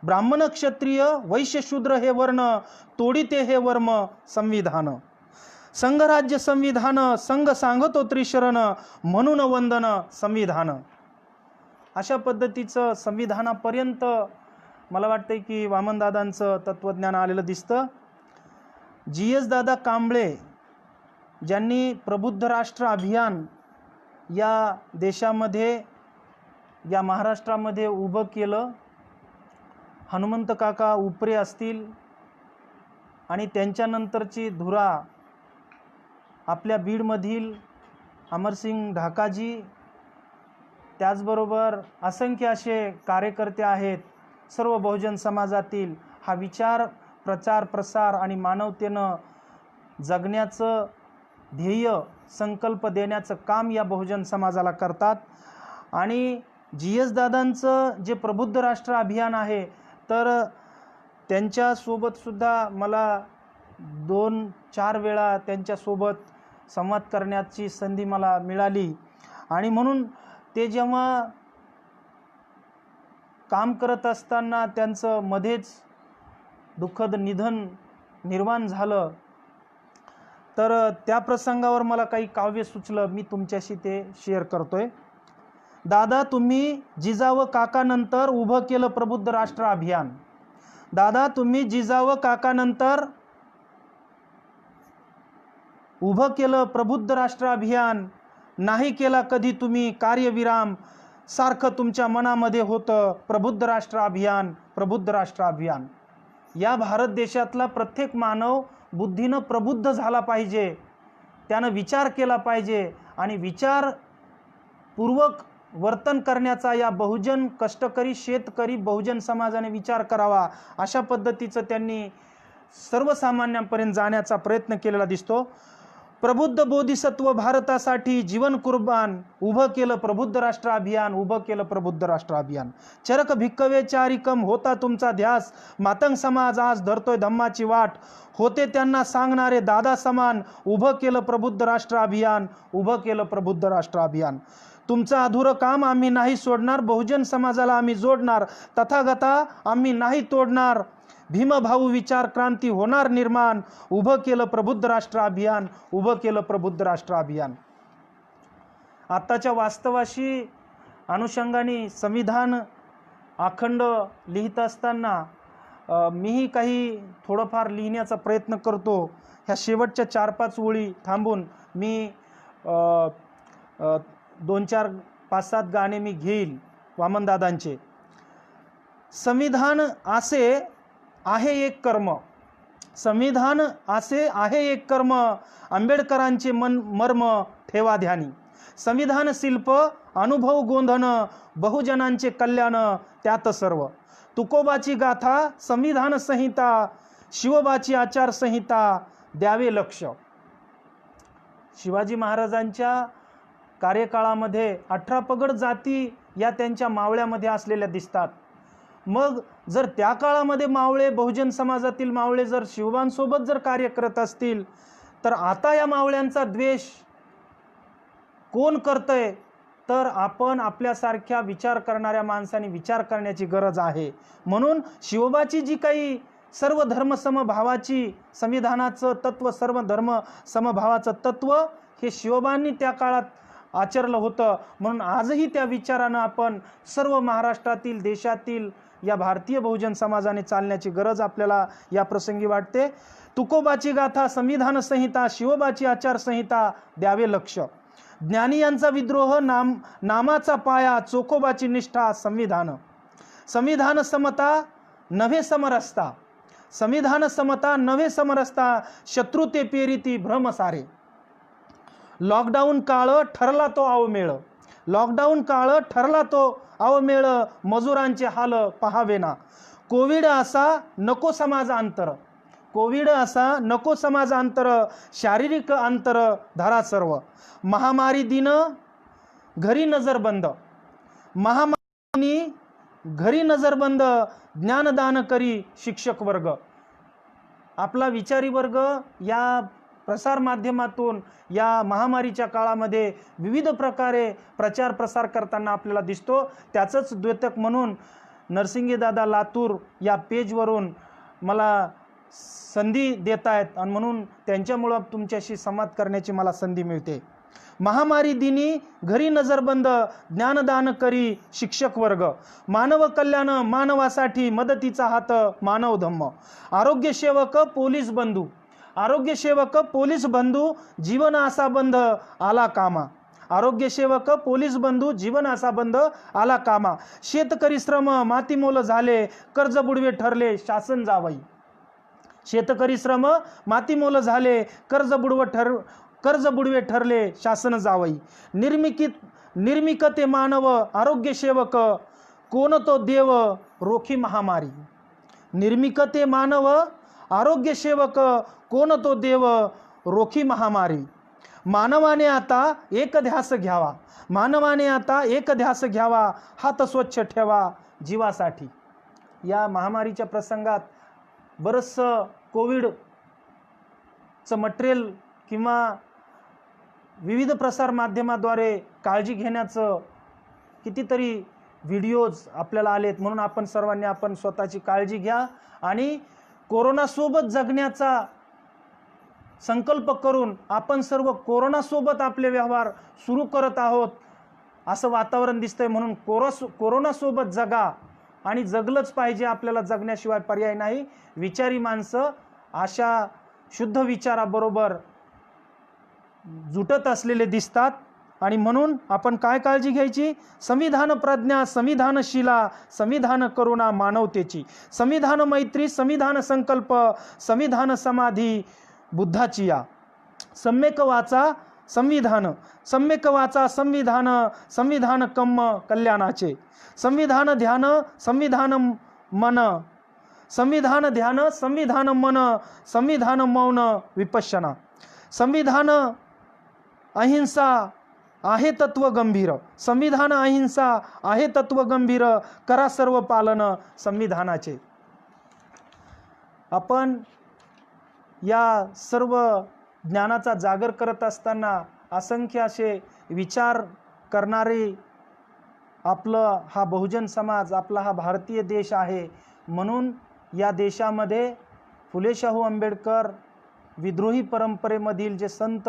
Speaker 1: ब्राह्मण क्षत्रिय वैश्य शूद्र हे वर्ण, तोडिते हे वर्म संविधान. संघराज्य संविधान संघ सांगतो त्रिशरण, म्हणून वंदन संविधान. अशा पद्धतीचं संविधानापर्यंत मला वाटतं की वामनदादांचं तत्वज्ञान आलेलं दिसतं. GS दादा कांबळे ज्यांनी प्रबुद्ध राष्ट्र अभियान या देशामध्ये या महाराष्ट्रामध्ये उभं केलं, हनुमंत काका उपरे असतील आणि त्यांच्यानंतरची धुरा आपल्या बीडमधील अमरसिंग ढाकाजी, त्याचबरोबर असंख्य असे कार्यकर्ते आहेत. सर्व बहुजन समाजातील हा विचार प्रचार प्रसार आणि मानवतेनं जगण्याचं ध्येय संकल्प देण्याचं काम या बहुजन समाजाला करतात. आणि GS दादांचं जे प्रबुद्ध राष्ट्र अभियान आहे तर त्यांच्यासोबतसुद्धा मला 2-4 वेळा त्यांच्यासोबत संवाद करण्याची संधी मला मिळाली. आणि म्हणून ते जेव्हा काम करत असताना त्यांचं मध्येच दुःखद निधन निर्माण झालं, तर त्या प्रसंगावर मला काही काव्य सुचलं, मी तुमच्याशी ते शेअर करतोय. दादा तुम्ही जिजाऊ काकानंतर उभं केलं प्रबुद्ध राष्ट्र अभियान. दादा तुम्ही जिजाऊ काकानंतर उभं केलं प्रबुद्ध राष्ट्र अभियान. नाही केला कधी तुम्ही कार्यविराम, सारखं तुमच्या मनामध्ये होतं प्रबुद्ध राष्ट्र अभियान प्रबुद्ध राष्ट्र अभियान. या भारत देशातला प्रत्येक मानव बुद्धीनं प्रबुद्ध झाला पाहिजे, त्यानं विचार केला पाहिजे आणि विचारपूर्वक वर्तन करण्याचा या बहुजन कष्टकरी शेतकरी बहुजन समाजाने विचार करावा. अशा पद्धतीचं त्यांनी सर्वसामान्यांपर्यंत जाण्याचा प्रयत्न केलेला दिसतो. प्रबुद्ध बोधिसत्व भारतासाठी जीवन कुर्बान, उभं केलं प्रबुद्ध राष्ट्र अभियान उभं केलं प्रबुद्ध राष्ट्र अभियान. चरक भिक्कवे चारिकम होता तुमचा ध्यास, मातंग समाज आज धरतोय धम्माची वाट, होते त्यांना सांगणारे दादा समान, उभं केलं प्रबुद्ध राष्ट्र अभियान उभं केलं प्रबुद्ध राष्ट्र अभियान. तुमचं अधुरं काम आम्ही नाही सोडणार, बहुजन समाजाला आम्ही जोडणार, तथागता आम्ही नाही तोडणार, भीमभाऊ विचार क्रांती होणार निर्माण, उभं केलं प्रबुद्ध राष्ट्र अभियान उभं केलं प्रबुद्ध राष्ट्र अभियान. आत्ताच्या वास्तवाशी अनुषंगाने संविधान अखंड लिहित असताना मीही काही थोडंफार लिहिण्याचा प्रयत्न करतो. ह्या शेवटच्या 4-5 ओळी थांबून मी 2-4 5-7 गाणे मी घेईल वामनदादांचे. संविधान असे आहे एक कर्म, संविधान असे आहे एक कर्म, आंबेडकरांचे मर्म ठेवा ध्यानी. संविधान शिल्प अनुभव गोंधन, बहुजनांचे कल्याण त्यात सर्व. तुकोबाची गाथा संविधान संहिता, शिवबाची आचारसंहिता द्यावे लक्ष. शिवाजी महाराजांच्या कार्यकाळामध्ये 18 पगड जाती या त्यांच्या मावळ्यामध्ये असलेल्या दिसतात. मग जर त्या काळामध्ये मावळे बहुजन समाजातील मावळे जर शिवबांसोबत जर कार्य करत असतील, तर आता या मावळ्यांचा द्वेष कोण करतंय? तर आपण आपल्यासारख्या विचार करणाऱ्या माणसांनी विचार करण्याची गरज आहे. म्हणून शिवबाची जी काही सर्व धर्म समभावाची संविधानाचं तत्व, सर्व धर्म समभावाचं तत्व हे शिवबांनी त्या काळात आचरलं होतं. म्हणून आजही त्या विचारानं आपण सर्व महाराष्ट्रातील देशातील या भारतीय बहुजन समाजाने चालण्याची गरज आपल्याला या प्रसंगी वाटते. तुकोबाची गाथा संविधान संहिता, शिवबाची आचारसंहिता द्यावे लक्ष. ज्ञानी यांचा विद्रोह नामाचा पाया, चोखोबाची निष्ठा संविधान. संविधान समता नव्हे समरसता, संविधान समता नव्हे समरसता, शत्रू ते पेरिती भ्रम सारे. लॉकडाऊन काळ ठरला तो अवमेळ, लॉकडाऊन काळ ठरला तो अवमेळ, मजुरांचे हाल पहावे ना. कोविड असा नको समाजांतर, कोविड असा नको समाजांतर शारीरिक अंतर धरा सर्व. महामारी दिन घरी नजरबंद, महामारी घरी नजरबंद, ज्ञानदान करी शिक्षक वर्ग. आपला विचारी वर्ग या प्रसार माध्यमातून या महामारीच्या काळामध्ये विविध प्रकारे प्रचार प्रसार करताना आपल्याला दिसतो. त्याचंच द्योतक म्हणून नरसिंगे दादा लातूर या पेजवरून मला संधी देत आहेत आणि म्हणून त्यांच्यामुळं तुमच्याशी संवाद करण्याची मला संधी मिळते. महामारी दिनी घरी नजरबंद, ज्ञानदान करी शिक्षक वर्ग. मानव कल्याण मानवासाठी मदतीचा हात मानव धम्म. आरोग्य सेवक पोलीस बंधू, आरोग्य सेवक पोलीस बंधू, जीवन असा बंध आला कामा. आरोग्य सेवक पोलीस बंधू, जीवन असा बंध आला कामा. शेतकरी श्रम मातीमोल झाले, कर्ज बुडवे ठरले शासन जावई. शेतकरी श्रम मातीमोल झाले, कर्ज बुडवे ठरले शासन जावई. निर्मिकते मानव आरोग्य सेवक, कोण तो देव रोखी महामारी. निर्मिकते मानव आरोग्य सेवक, कोण तो देव रोखी महामारी. मानवाने आता एक ध्यास घ्यावा, मानवाने आता एक ध्यास घ्यावा, हात स्वच्छ ठेवा जीवासाठी. या महामारीच्या प्रसंगात बरंचसं कोविडचं मटेरियल किंवा विविध प्रसार माध्यमाद्वारे काळजी घेण्याचं कितीतरी व्हिडिओज आपल्याला आलेत. म्हणून आपण सर्वांनी आपण स्वतःची काळजी घ्या आणि कोरोनासोबत जगण्याचा संकल्प करून आपण सर्व कोरोनासोबत आपले व्यवहार सुरू करत आहोत असं वातावरण दिसतंय. म्हणून कोरोनासोबत जगा आणि जगलंच पाहिजे, आपल्याला जगण्याशिवाय पर्याय नाही. विचारी माणसं अशा शुद्ध विचाराबरोबर जुटत असलेले दिसतात आणि म्हणून आपण काय काळजी घ्यायची? संविधान प्रज्ञा संविधानशिला, संविधान करुणा मानवतेची, संविधान मैत्री संविधान संकल्प, संविधान समाधी बुद्धाची या. सम्यक वाचा संविधान, सम्यक वाचा संविधान, संविधान कम्म कल्याणाचे. संविधान ध्यान संविधान मन, संविधान ध्यान संविधान मन, संविधान मौन विपश्यना. संविधान अहिंसा आहे तत्व गंभीर, संविधान अहिंसा आहे तत्व गंभीर, करा सर्व पालन संविधानाचे. आपण या सर्व ज्ञानाचा जागर करत असताना असंख्य असे विचार करणारे आपलं हा बहुजन समाज, आपला हा भारतीय देश आहे. म्हणून या देशामध्ये फुले शाहू आंबेडकर विद्रोही परंपरेमधील जे संत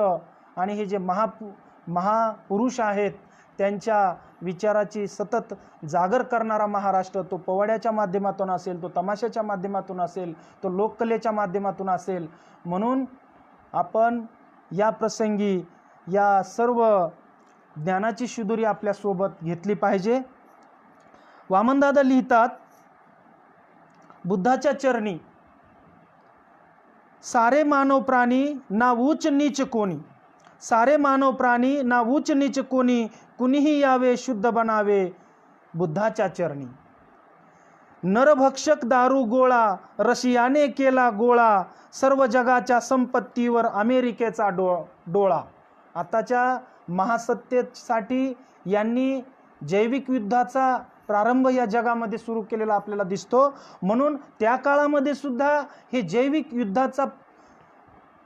Speaker 1: आणि हे जे महापुरुष आहेत त्यांच्या विचाराची सतत जागर करणारा महाराष्ट्र, तो पोवाड्याच्या माध्यमातून असेल, तो तमाशाच्या माध्यमातून असेल, तो लोककलेच्या माध्यमातून असेल. म्हणून आपण या प्रसंगी या सर्व ज्ञानाची शिदोरी आपल्यासोबत घेतली पाहिजे. वामनदादा लिहितात, बुद्धाच्या चरणी सारे मानव प्राणी ना उच्च नीच कोणी, सारे मानव प्राणी ना उच्च नीच कोणी, कुणीही यावे शुद्ध बनावे बुद्धाच्या चरणी. नरभक्षक दारू गोळा रशियाने केला गोळा, सर्व जगाच्या संपत्तीवर अमेरिकेचा डोळा. आताच्या महासत्तेसाठी यांनी जैविक युद्धाचा प्रारंभ या जगामध्ये सुरू केलेला आपल्याला दिसतो. म्हणून त्या काळामध्ये सुद्धा हे जैविक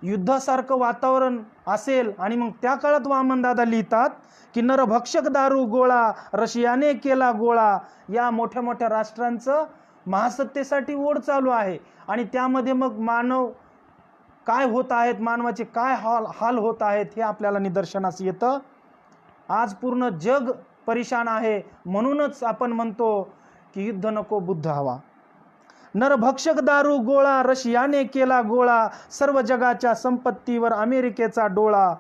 Speaker 1: युद्धासारखं वातावरण असेल आणि मग त्या काळात वामनदादा लिहितात की नरभक्षक दारू गोळा रशियाने केला गोळा. या मोठ्या मोठ्या राष्ट्रांचं महासत्तेसाठी ओढ चालू आहे आणि त्यामध्ये मग मानव काय होत आहेत, मानवाचे काय हाल होत आहेत हे आपल्याला निदर्शनास येतं. आज पूर्ण जग परेशान आहे. म्हणूनच आपण म्हणतो की युद्ध नको बुद्ध हवा. नरभक्षक दारू गोळा रशियाने केला गोळा, सर्व जगाच्या संपत्तीवर अमेरिकेचा डोळा.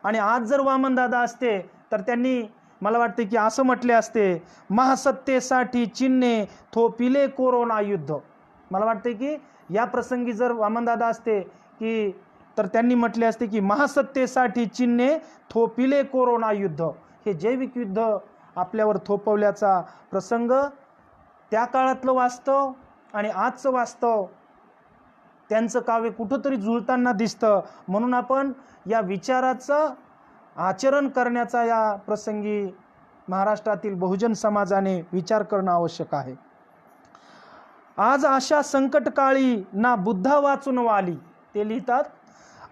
Speaker 1: आणि आज जर वामनदादा असते तर त्यांनी मला वाटते की असं म्हटले असते, महासत्तेसाठी चीनने थोपिले कोरोना युद्ध. मला वाटते की या प्रसंगी जर वामनदादा असते की तर त्यांनी म्हटले असते की महासत्तेसाठी चीनने थोपिले कोरोना युद्ध. हे जैविक युद्ध आपल्यावर थोपवल्याचा प्रसंग त्या काळातलं वास्तव आणि आजचं वास्तव त्यांचं काव्य कुठंतरी जुळताना दिसतं. म्हणून आपण या विचाराचं आचरण करण्याचा या प्रसंगी महाराष्ट्रातील बहुजन समाजाने विचार करणं आवश्यक आहे. आज अशा संकटकाळी ना बुद्धा वाचून वाली, ते लिहितात,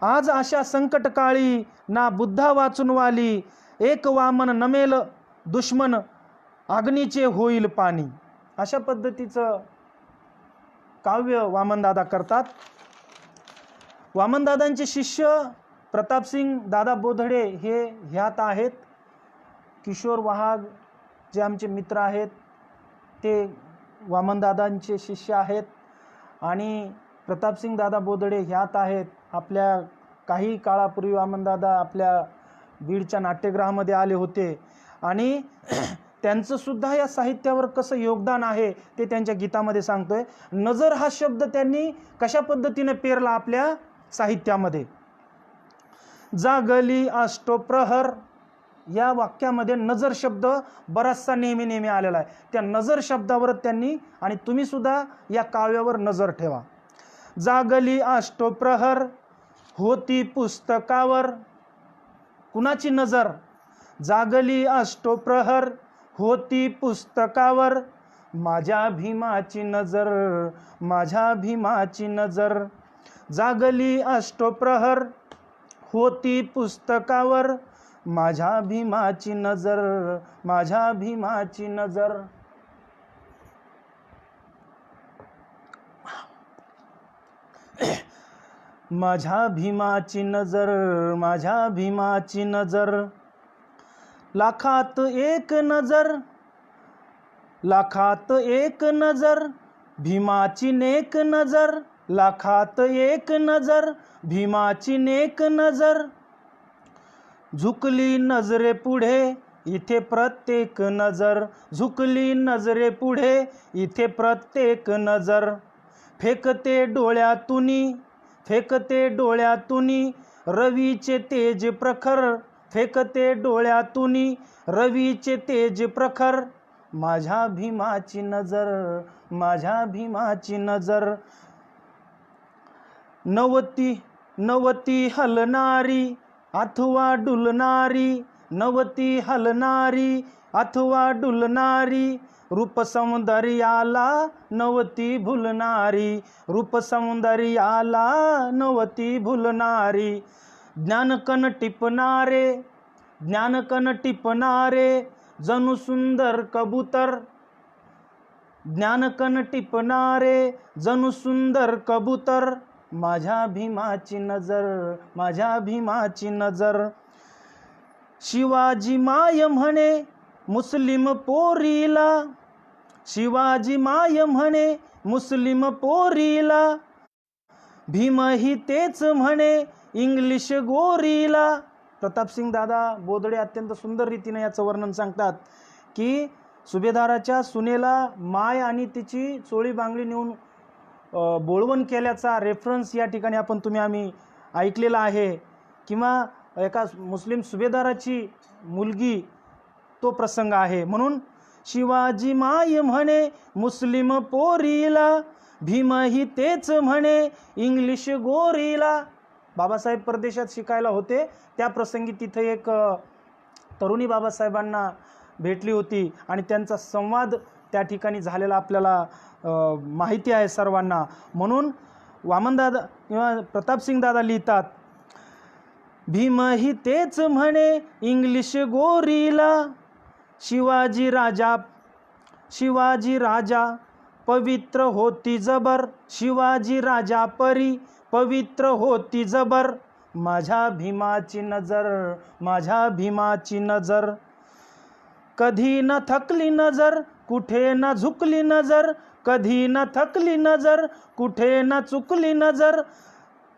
Speaker 1: आज अशा संकटकाळी ना बुद्धा वाचून वाली, एक वामन नमेल दुश्मन अग्नीचे होईल पाणी. अशा पद्धतीचं काव्य वामनदादा करतात. वामनदादांचे शिष्य प्रतापसिंग दादा बोधडे हे ह्यात आहेत. किशोर वहाग जे आमचे मित्र आहेत ते वामनदादांचे शिष्य आहेत आणि प्रतापसिंग दादा बोधडे ह्यात आहेत. आपल्या काही काळापूर्वी वामनदादा आपल्या बीडच्या नाट्यगृहामध्ये आले होते आणि त्यांचं सुद्धा या साहित्यावर कसं योगदान आहे ते त्यांच्या गीतामध्ये सांगतोय. नजर हा शब्द त्यांनी कशा पद्धतीने पेरला आपल्या साहित्यामध्ये. जागली अष्टप्रहर या वाक्यामध्ये नजर शब्द बराचसा नेहमी आलेला आहे. त्या नजर शब्दावर त्यांनी, आणि तुम्ही सुद्धा या काव्यावर नजर ठेवा. जागली अष्टप्रहर होती पुस्तकावर, कुणाची नजर? जागली अष्टप्रहर होती पुस्तकावर, माझ्या भीमाची नजर, माझ्या भीमाची नजर. जागली अष्टप्रहर होती पुस्तकावर, माझ्या भीमाची नजर, माझ्या भीमाची नजर. माझ्या भीमाची नजर, माझ्या भीमाची नजर. लाखात एक नजर, लाखात एक नजर, भीमाची नेक नजर. लाखात एक नजर, भीमाची नेक नजर. झुकली नजरे पुढे इथे प्रत्येक नजर, झुकली नजरे पुढे इथे प्रत्येक नजर. फेकते डोळ्यातुनी, फेकते डोळ्यातुनी रवीचे तेज प्रखर, फेकते डोळ्यातुनी रवीचे तेज प्रखर. माझ्या भीमाची नजर, माझ्या भीमाची नजर. नवती नवती हलनारी अथवा डुलनारी, नवती हलनारी अथवा डुलनारी. रूप सौंदर्याला नवती भुलनारी, रूप सौंदर्याला नवती भुलनारी. ज्ञानकन टिपणारे, ज्ञानकन टिपणारे जणू सुंदर कबूतर. ज्ञानकन टिपणारे जणू सुंदर कबूतर. माझ्या भीमाची नजर, माझ्या भीमाची नजर. शिवाजी माय म्हणे मुस्लिम पोरीला, शिवाजी माय म्हणे मुस्लिम पोरीला. भीमही तेच म्हणे इंग्लिश गोरीला. प्रतापसिंग दादा बोधडे अत्यंत सुंदर रीतीने याचं वर्णन सांगतात की सुभेदाराच्या सुनेला माय आणि तिची चोळी बांगडी नेऊन बोळवण केल्याचा रेफरन्स या ठिकाणी आम्ही ऐकलेला आहे. किंवा एका मुस्लिम सुभेदाराची मुलगी, तो प्रसंग आहे. म्हणून शिवाजी माय म्हणे मुस्लिम पोरीला, भीमही तेच म्हणे इंग्लिश गोरीला. बाबासाहेब परदेशात शिकायला होते त्या प्रसंगी तिथे एक तरुणी बाबासाहेबांना भेटली होती आणि त्यांचा संवाद त्या ठिकाणी झालेला आपल्याला माहिती आहे सर्वांना. म्हणून वामनदादा किंवा प्रतापसिंग दादा लिहितात, भीमही तेच म्हणे इंग्लिश गोरीला. शिवाजी राजा, शिवाजी राजा पवित्र होती जबर, शिवाजी राजा परी पवित्र होती जबर. माझ्या भीमाची नजर, माझ्या भीमाची नजर. कधी न थकली नजर, कुठे न झुकली नजर. कधी न थकली नजर, कुठे न चुकली नजर.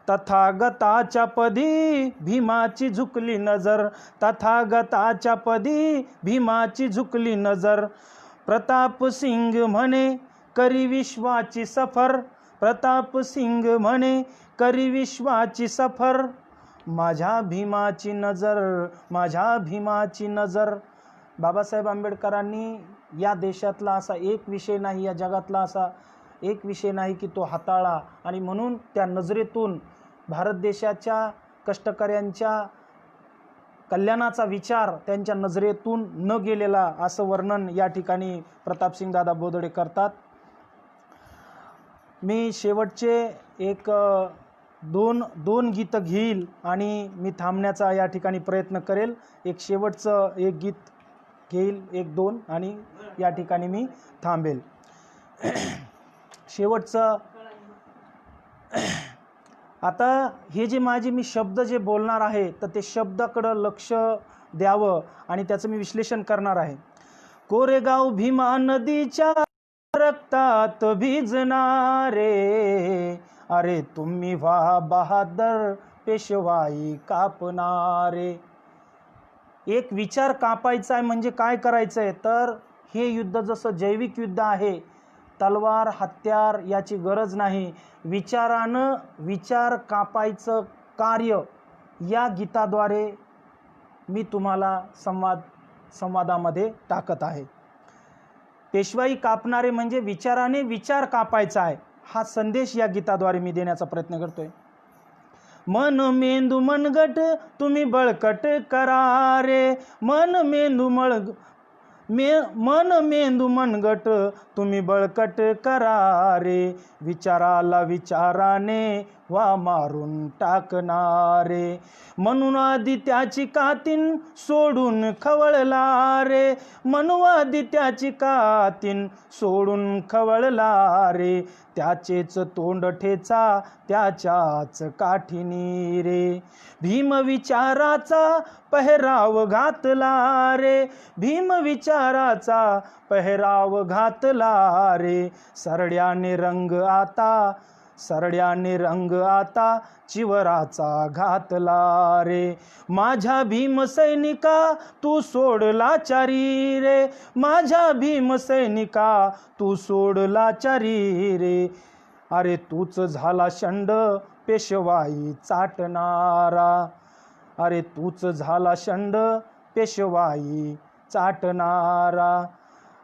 Speaker 1: तथागताच्या पदी भीमाची झुकली नजर, तथागताच्या पदी भीमाची झुकली नजर. प्रताप सिंग म्हणे करी विश्वाची सफर, प्रताप सिंग म्हणे करी विश्वाची सफर. माझ्या भीमाची नजर, माझ्या भीमाची नजर. बाबासाहेब आंबेडकरांनी या देशातला असा एक विषय नाही, या जगातला असा एक विषय नाही की तो हाताळला, आणि म्हणून त्या नजरेतून भारत देशाच्या कष्टकऱ्यांच्या कल्याणाचा विचार त्यांच्या नजरेतून न गेलेला, असं वर्णन या ठिकाणी प्रतापसिंग दादा बोदडे करतात. मी शेवटचे एक दोन गीतं घेईल आणि मी थांबण्याचा या ठिकाणी प्रयत्न करेल. एक शेवटचं एक गीत घेईल, एक दोन, आणि या ठिकाणी मी थांबेल. शेवटचं आता हे जे मी शब्द जे बोलणार आहे, तर ते शब्दाकडं लक्ष द्यावं आणि त्याचं मी विश्लेषण करणार आहे. कोरेगाव भीमा नदीच्या रक्तात भिजणारे, अरे तुम्ही व्हा बहादर पेशवाई कापणारे. एक विचार कापायचा आहे म्हणजे काय करायचं आहे, तर हे युद्ध जसं जैविक युद्ध आहे, तलवार हत्यार याची गरज नाही, विचारानं विचार कापायचं कार्य या गीताद्वारे मी तुम्हाला संवादामध्ये टाकत आहे. पेशवाई कापणारे म्हणजे विचाराने विचार कापायचा आहे, हा संदेश या गीताद्वारे मी देण्याचा प्रयत्न करतोय. मन मेंदू मनगट तुम्ही बळकट करा रे, मन मेंदू मनगट तुम्ही बळकट करा रे, विचाराला विचाराने वा मारून टाकणारे. म्हणून आदित्याची कातीन सोडून खवळला रे, म्हणून आदित्याची कातीन सोडून खवळला रे, त्याचेच तोंड ठेचा त्याच्याच काठीनी रे. भीम विचाराचा पहराव घातला रे, भीम विचाराचा पहराव घातला रे, सरड्याने रंग आता चिवराचा घातला रे. माझ्या भीम सैनिका तू सोडला चारी रे, माझ्या भीम सैनिका तू सोडला चारी रे, अरे तूच झाला शंड पेशवाई चाटणारा, अरे तूच झाला शंड पेशवाई चाटणारा,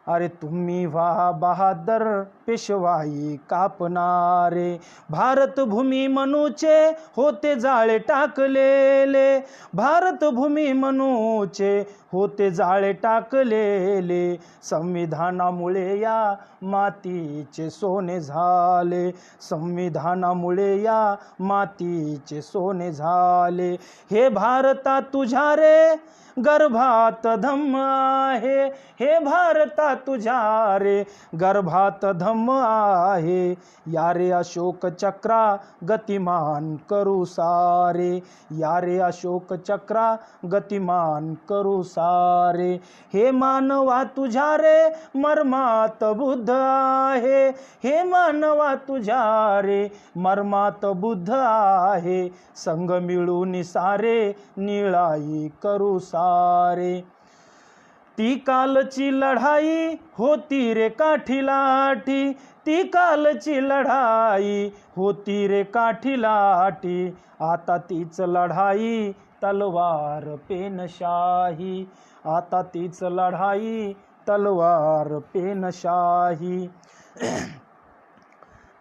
Speaker 1: अरे तुम्ही व्हा बहादर पेशवाई कापणारे. भारत भूमी मनूचे होते जाळे टाकलेले, भारत भूमी मनूचे होते जाळे टाकलेले, संविधानामुळे या मातीचे सोने झाले, संविधानामुळे या मातीचे सोने झाले. हे भारता तुझ्या रे गर्भात धम्म आहे, हे भारता तुझ्या रे गर्भात धम्म आहे, या रे अशोक चक्रा गतिमान करू सारे, या रे अशोक चक्रा गतिमान करू सारे. हे मानवा तुझ्या रे मर्मात बुद्ध आहे, हे मानवा तुझ्या रे मर्मात बुद्ध आहे, संग मिळून सारे निळाई करू सारे. ती कालची लढाई होती रे काठी लाठी, ती कालची लढाई होती रे काठी लाठी, आता तीच लढाई तलवार पेनशाही, आता तीच लढाई तलवार पेनशाही.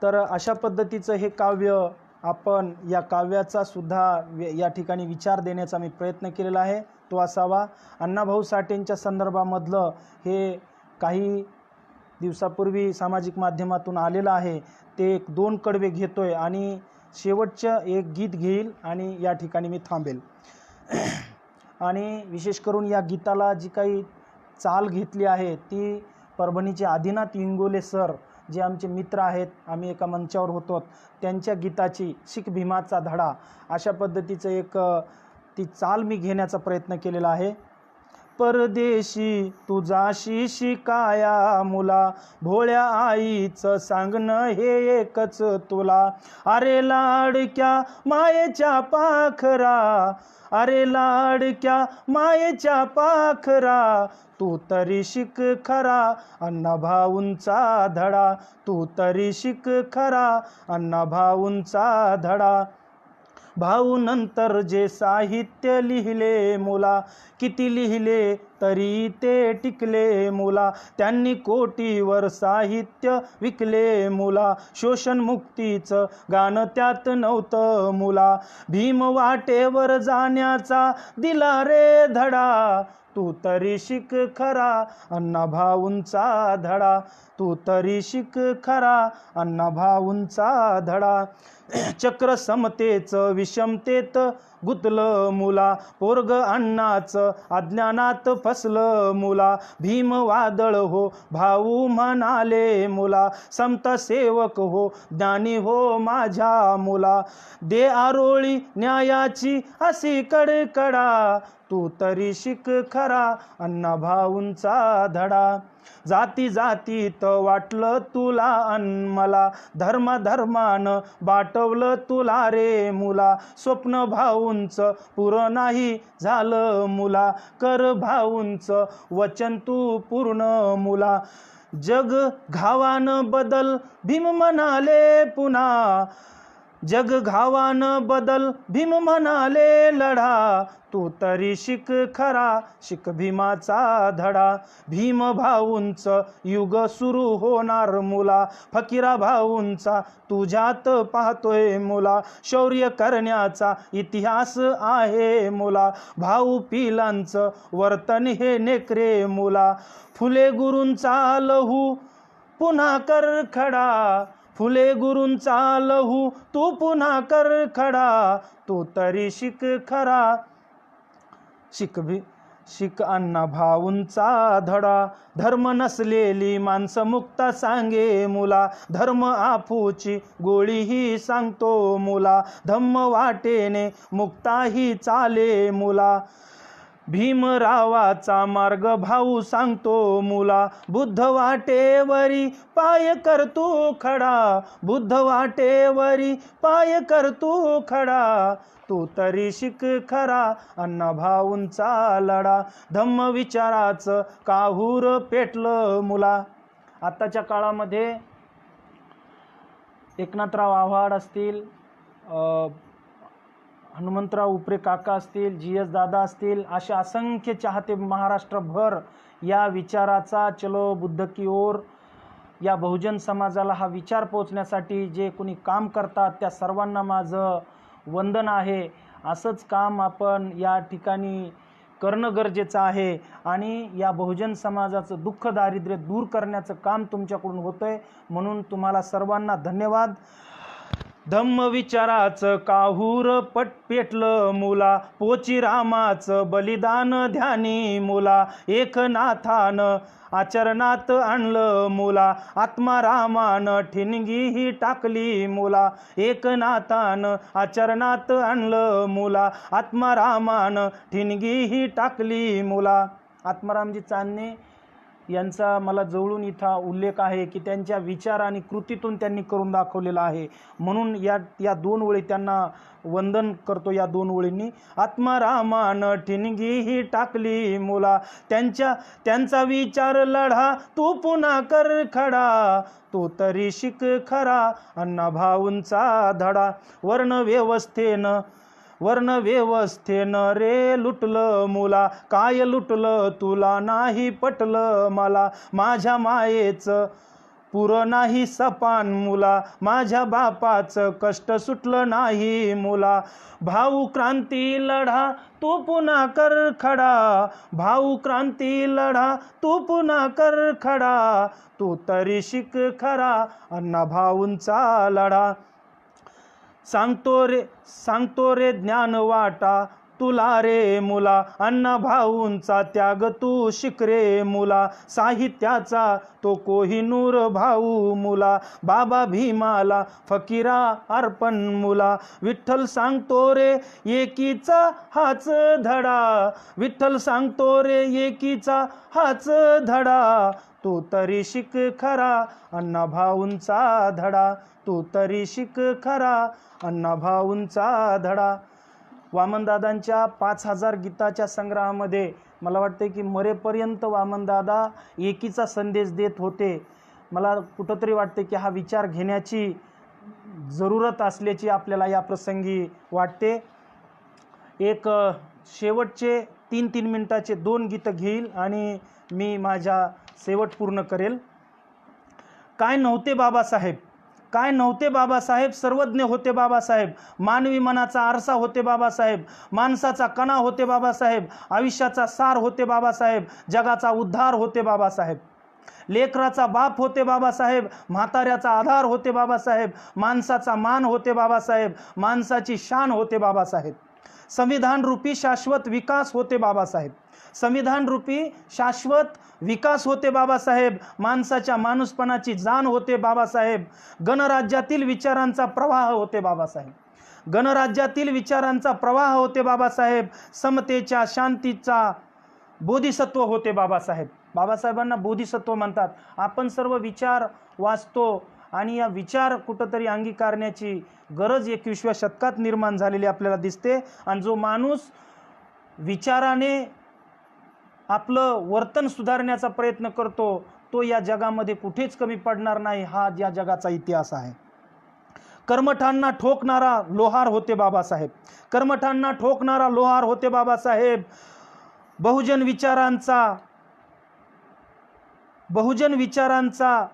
Speaker 1: तर अशा पद्धतीचं हे काव्य आपण या काव्याचा सुद्धा या ठिकाणी विचार देण्याचा मी प्रयत्न केलेला आहे, तो असावा. अण्णाभाऊ साठेंच्या संदर्भामधलं हे काही दिवसापूर्वी सामाजिक माध्यमातून आलेलं आहे, ते 2 कडवे घेतोय आणि शेवटचं एक गीत घेईल आणि या ठिकाणी मी थांबेल. आणि विशेष करून या गीताला जी काही चाल घेतली आहे ती परभणीचे आदिनाथ इंगोले सर जे आमचे मित्र आहेत, आम्ही एका मंचावर होतो, त्यांच्या गीताची शीख भीमाचा धडा अशा पद्धतीचं एक ती चाल मी घेण्याचा प्रयत्न केलेला आहे. परदेशी तुझाशी शिकाया मुला, भोळ्या आईचं सांगणं हे एकच तुला, अरे लाडक्या मायेच्या पाखरा, अरे लाडक्या मायेच्या पाखरा, तू तरी शिक खरा अण्णाभाऊंचा धडा, तू तरी शिक खरा अण्णाभाऊंचा धडा. भाऊ नंतर जे साहित्य लिहिले मुला, किती लिहिले तरी ते टिकले मुला, त्यांनी कोटीवर साहित्य विकले मुला, शोषण मुक्तीचं गाणं त्यात नव्हतं मुला, भीम वाटेवर जाण्याचा दिला रे धडा, तू तरी शिक खरा अण्णा भाऊंचा धडा, तू तरी शिक खरा अण्णा भाऊंचा धडा. चक्र समतेचं विषमतेत गुतलं मुला, पोरग अण्णाचं अज्ञानात फसलं मुला, भीम वादळ हो भाऊ म्हणाले मुला, समता सेवक हो ज्ञानी हो माझ्या मुला, दे आरोळी न्यायाची अशी कडकडा, तू तरी शिक खरा अण्णा भाऊंचा धडा. जाती जातीत वाटलं तुला अन मला, धर्मानं बाटवलं तुला रे मुला, स्वप्न भाऊंचं पुरं नाही झालं मुला, कर भाऊंचं वचन तू पूर्ण मुला, जग घावानं बदल भीम म्हणाले पुन्हा, जग घावानं बदल भीम म्हणाले लढा, तू तरी शिक खरा शिक भीमाचा धडा, भीम भाऊंचं युग सुरू होणार मुला, फकीरा भाऊंचा तुझ्यात पाहतोय मुला, शौर्य करण्याचा इतिहास आहे मुला, भाऊ पिलांचं वर्तन हे नेकरे मुला, फुले गुरूंचा लहू पुन्हा कर खडा, फुले गुरूंचा लहू तू पुन्हा कर खडा, तू तरी शिक खरा शिक अण्णा भाऊंचा धडा, धर्म नसलेली माणसं मुक्ता सांगे मुला, धर्म आफूची गोळी ही सांगतो मुला, धम्म वाटेने मुक्ताही चाले मुला, भीमरावाचा मार्ग भाऊ सांगतो मुला, बुद्ध वाटेवरी पाय करतो खडा, बुद्ध वाटेवरी पाय करतो खडा, तू तरी शिक खरा अण्णा भाऊंचा लढा, धम्म विचाराचं काहूर पेटलं मुला. आताच्या काळामध्ये एकनाथराव आव्हाड असतील, हनुमंतराव उपरे काका असतील, GS दादा असतील, असे असंख्य चाहते महाराष्ट्रभर या विचाराचा चलो बुद्ध की ओर, या बहुजन समाजाला हा विचार पोचण्यासाठी जे कोणी काम करतात त्या सर्वांना माझं वंदन आहे. असंच काम आपण या ठिकाणी करणं गरजेचं आहे आणि या बहुजन समाजाचं दुःख दारिद्र्य दूर करण्याचं काम तुमच्याकडून होतंय, म्हणून तुम्हाला सर्वांना धन्यवाद. धम्म विचाराचं काहूर पेटलं मुला, पोची रामाचं बलिदान ध्यानी मुला, एकनाथानं आचरणात आणलं मुला, आत्मारामानं ठिणगी ही टाकली मुला, एकनाथानं आचरणात आणलं मुला, आत्मारामानं ठिणगी ही टाकली मुला. आत्मारामजी चांदणे यांचा मला जवळून इथं उल्लेख आहे की त्यांच्या विचार आणि कृतीतून त्यांनी करून दाखवलेला आहे, म्हणून या दोन ओळी त्यांना वंदन करतो. या दोन ओळींनी आत्मारामानं ठिणगी ही टाकली मुला, त्यांचा विचार लढा तू पुन्हा कर खडा, तू तरी शिक खरा अण्णा भाऊंचा धडा, वर्णव्यवस्थेनं रे लुटलं मुला, काय लुटलं तुला नाही पटलं मला, माझ्या मायेचं पुरं नाही सपान मुला, माझ्या बापाचं कष्ट सुटलं नाही मुला, भाऊ क्रांती लढा तू पुन्हा कर खडा, भाऊ क्रांती लढा तू पुन्हा कर खडा, तू तरी शिक खरा अण्णा भाऊंचा लढा, सांगतो रे ज्ञान वाटा तुला रे मुला, अण्णा भाऊंचा त्याग तू शिक रे मुला, साहित्याचा तो कोहिनूर भाऊ मुला, बाबा भीमाला फकीरा अर्पण मुला, विठ्ठल सांगतो रे एकीचा हाच धडा, विठ्ठल सांगतो रे एकीचा हाच धडा, तू तरी शिक खरा अण्णा भाऊंचा धडा, तू तरी शिक खरा अण्णा भाऊंचा धडा. वामनदादांच्या 5000 गीताच्या संग्रहामध्ये मला वाटते की मरेपर्यंत वामनदादा एकीचा संदेश देत होते. मला कुठंतरी वाटते की हा विचार घेण्याची जरूरत असल्याची आपल्याला या प्रसंगी वाटते. एक शेवटचे 3-3 मिनिटाचे 2 गीतं घेईल आणि मी माझा शेवट पूर्ण करेल. काय नव्हते बाबासाहेब, काय नव्हते बाबासाहेब, सर्वज्ञ होते बाबासाहेब, मानवी मनाचा आरसा होते बाबासाहेब, माणसाचा कणा होते बाबासाहेब, आयुष्याचा सार होते बाबासाहेब, जगाचा उद्धार होते बाबासाहेब, लेकराचा बाप होते बाबासाहेब, म्हाताऱ्याचा आधार होते बाबासाहेब, माणसाचा मान होते बाबासाहेब, माणसाची शान होते बाबासाहेब, संविधान रूपी शाश्वत विकास होते बाबासाहेब, संविधान रूपी शाश्वत विकास होते बाबासाहेब, माणसाच्या माणूसपणाची जाण होते बाबासाहेब, गणराज्यातील विचारांचा प्रवाह होते बाबासाहेब, गणराज्यातील विचारांचा प्रवाह होते बाबासाहेब, समतेच्या शांतीचा बोधिसत्व होते बाबासाहेब. बाबासाहेबांना बोधिसत्व म्हणतात. आपण सर्व विचार वाचतो आणि या विचार कुठंतरी अंगीकारण्याची गरज 21व्या शतकात निर्माण झालेली आपल्याला दिसते. आणि जो माणूस विचाराने आपलं वर्तन सुधारण्याचा प्रयत्न करतो तो या जगामध्ये कुठेच कमी पडणार नाही. हा या जगाचा इतिहास आहे. कर्मठांना ठोकणारा लोहार होते बाबासाहेब, कर्मठांना ठोकणारा लोहार होते बाबासाहेब, बहुजन विचारांचा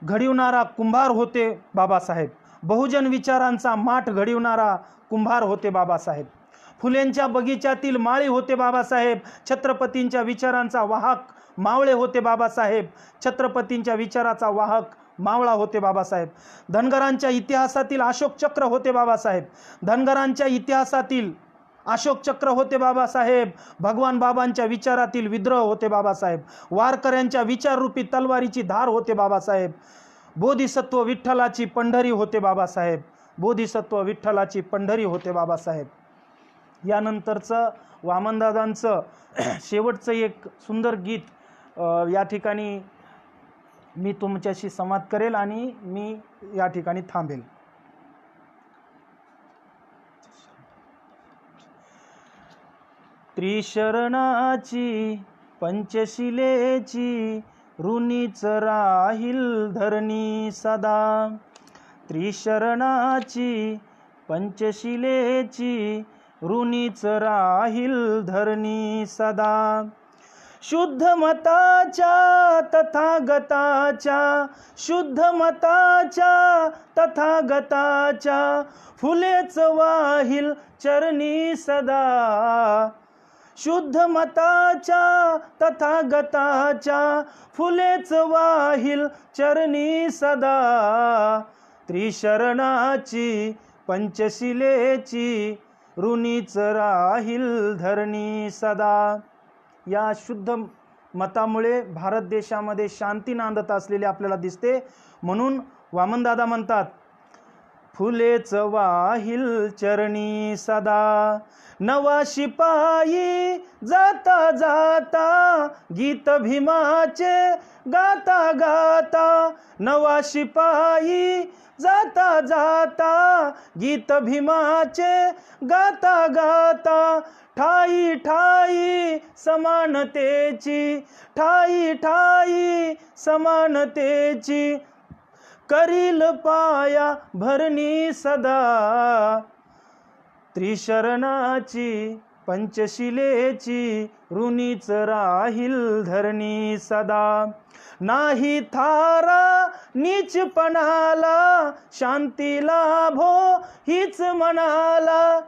Speaker 1: घडविणारा कुंभार होते बाबासाहेब, बहुजन विचारांचा माठ घडविणारा कुंभार होते बाबासाहेब, फुलेंच्या बगीच्यातील माळी होते बाबासाहेब, छत्रपतींच्या विचारांचा वाहक मावळे होते बाबासाहेब, छत्रपतींच्या विचाराचा वाहक मावळा होते बाबासाहेब, धनगरांच्या इतिहासातील अशोक चक्र होते बाबासाहेब, धनगरांच्या इतिहासातील अशोक चक्र होते बाबासाहेब, भगवान बाबांच्या विचारातील विद्रोह होते बाबासाहेब, वारकऱ्यांच्या विचाररूपी तलवारीची धार होते बाबासाहेब, बोधिसत्व विठ्ठलाची पंढरी होते बाबासाहेब, बोधिसत्व विठ्ठलाची पंढरी होते बाबासाहेब. यानंतरचं वामनदादांचं शेवटचं एक सुंदर गीत या ठिकाणी मी तुमच्याशी संवाद करेल आणि मी या ठिकाणी थांबेल. त्रिशरणाची पंचशिलेची ऋणीच राहील धरणी सदा, त्रिशरणाची पंचशिलेची ऋणीच राहील धरणी सदा, शुद्ध मताच्या तथागताच्या, शुद्ध मताच्या तथागताच्या फुलेच वाहील चरणी सदा, शुद्ध मताच्या तथागताच्या फुलेच वाहील चरणी सदा, त्रिशरणाची पंचशिलेची ऋणीच राहील धरणी सदा. या शुद्ध मतामुळे भारत देशामध्ये शांती नांदत असलेली आपल्याला दिसते. म्हणून वामनदादा म्हणतात, फुलेच वाहील चरणी सदा, नवा शिपाई जाता जाता गीत भीमाचे गाता गाता, नवा शिपाई जाता जाता गीत भीमाचे गाता गाता, ठाई ठाई समानतेची, ठाई ठाई समानतेची करील पाया भरणी सदा, त्रिशरणाची पंचशिलेची ऋणीच राहील धरणी सदा, नाही थारा नीचपणाला शांती लाभो हीच म्हणाला,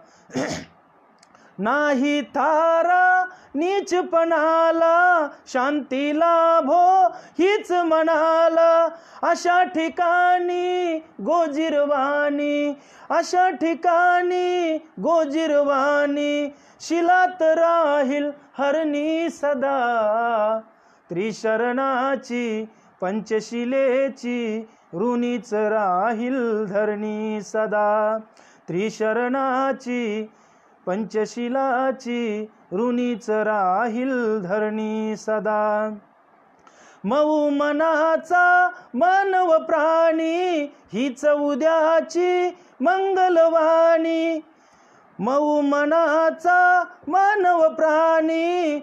Speaker 1: नाही थारा नीचपणाला शांती लाभो हीच म्हणाला, अशा ठिकाणी गोजिरवाणी, अशा ठिकाणी गोजिरवाणी शिलात राहील हरणी सदा, त्रिशरणाची पंचशिलेची ऋणीच राहील धरणी सदा, त्रिशरणाची पंचशिलाची ऋणीच राहील धरणी सदा. मऊ मनाचा मानव प्राणी हीच उद्याची मंगलवाणी, मऊ मनाचा मानव प्राणी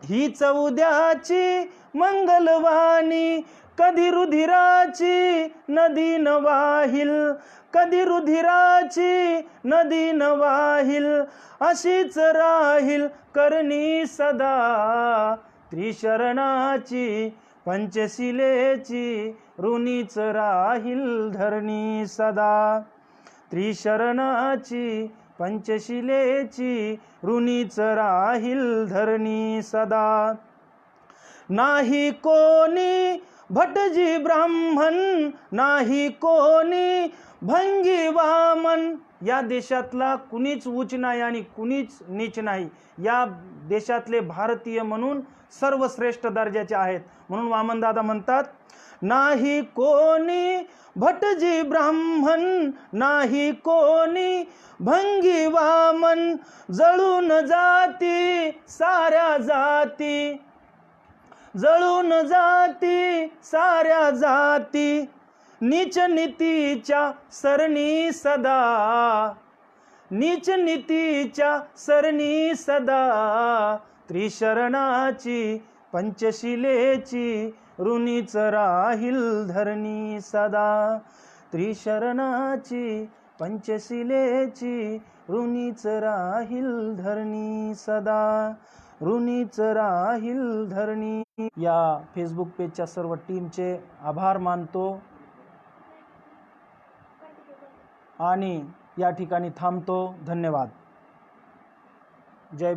Speaker 1: हीच उद्याची मंगलवाणी, कधी रुधिराची नदी न वाहिल, कधी रुधिराची नदी न वाहिल, अशीच राहील करणी सदा त्रिशरणाची पंचशिलेची ऋणीच राहील धरणी सदा. त्रिशरणाची पंचशिलेची ऋणीच राहील धरणी सदा. नाही कोणी भटजी ब्राह्मण, नाही कोणी भंगी वामन. या देशातला कुणीच उच्च नाही आणि कुणीच नीच नाही. या देशातले भारतीय म्हणून सर्वश्रेष्ठ दर्जाचे आहेत. म्हणून वामनदादा म्हणतात, नाही कोणी भटजी ब्राह्मण, नाही कोणी भंगी वामन, जळून जाती साऱ्या जाती, जळून जाती साऱ्या जाती, नीच नीतीच्या सरणी सदा, नीच नीतीच्या सरणी सदा. त्रिशरणाची पंचशिलेची ऋणीच राहील धरणी सदा. त्रिशरणाची पंचशिलेची ऋणीच राहील धरणी सदा, ऋणीच राहील धरणी. या फेसबुक पेजच्या सर्व टीमचे आभार मानतो आणि या ठिकाणी थांबतो. धन्यवाद. जय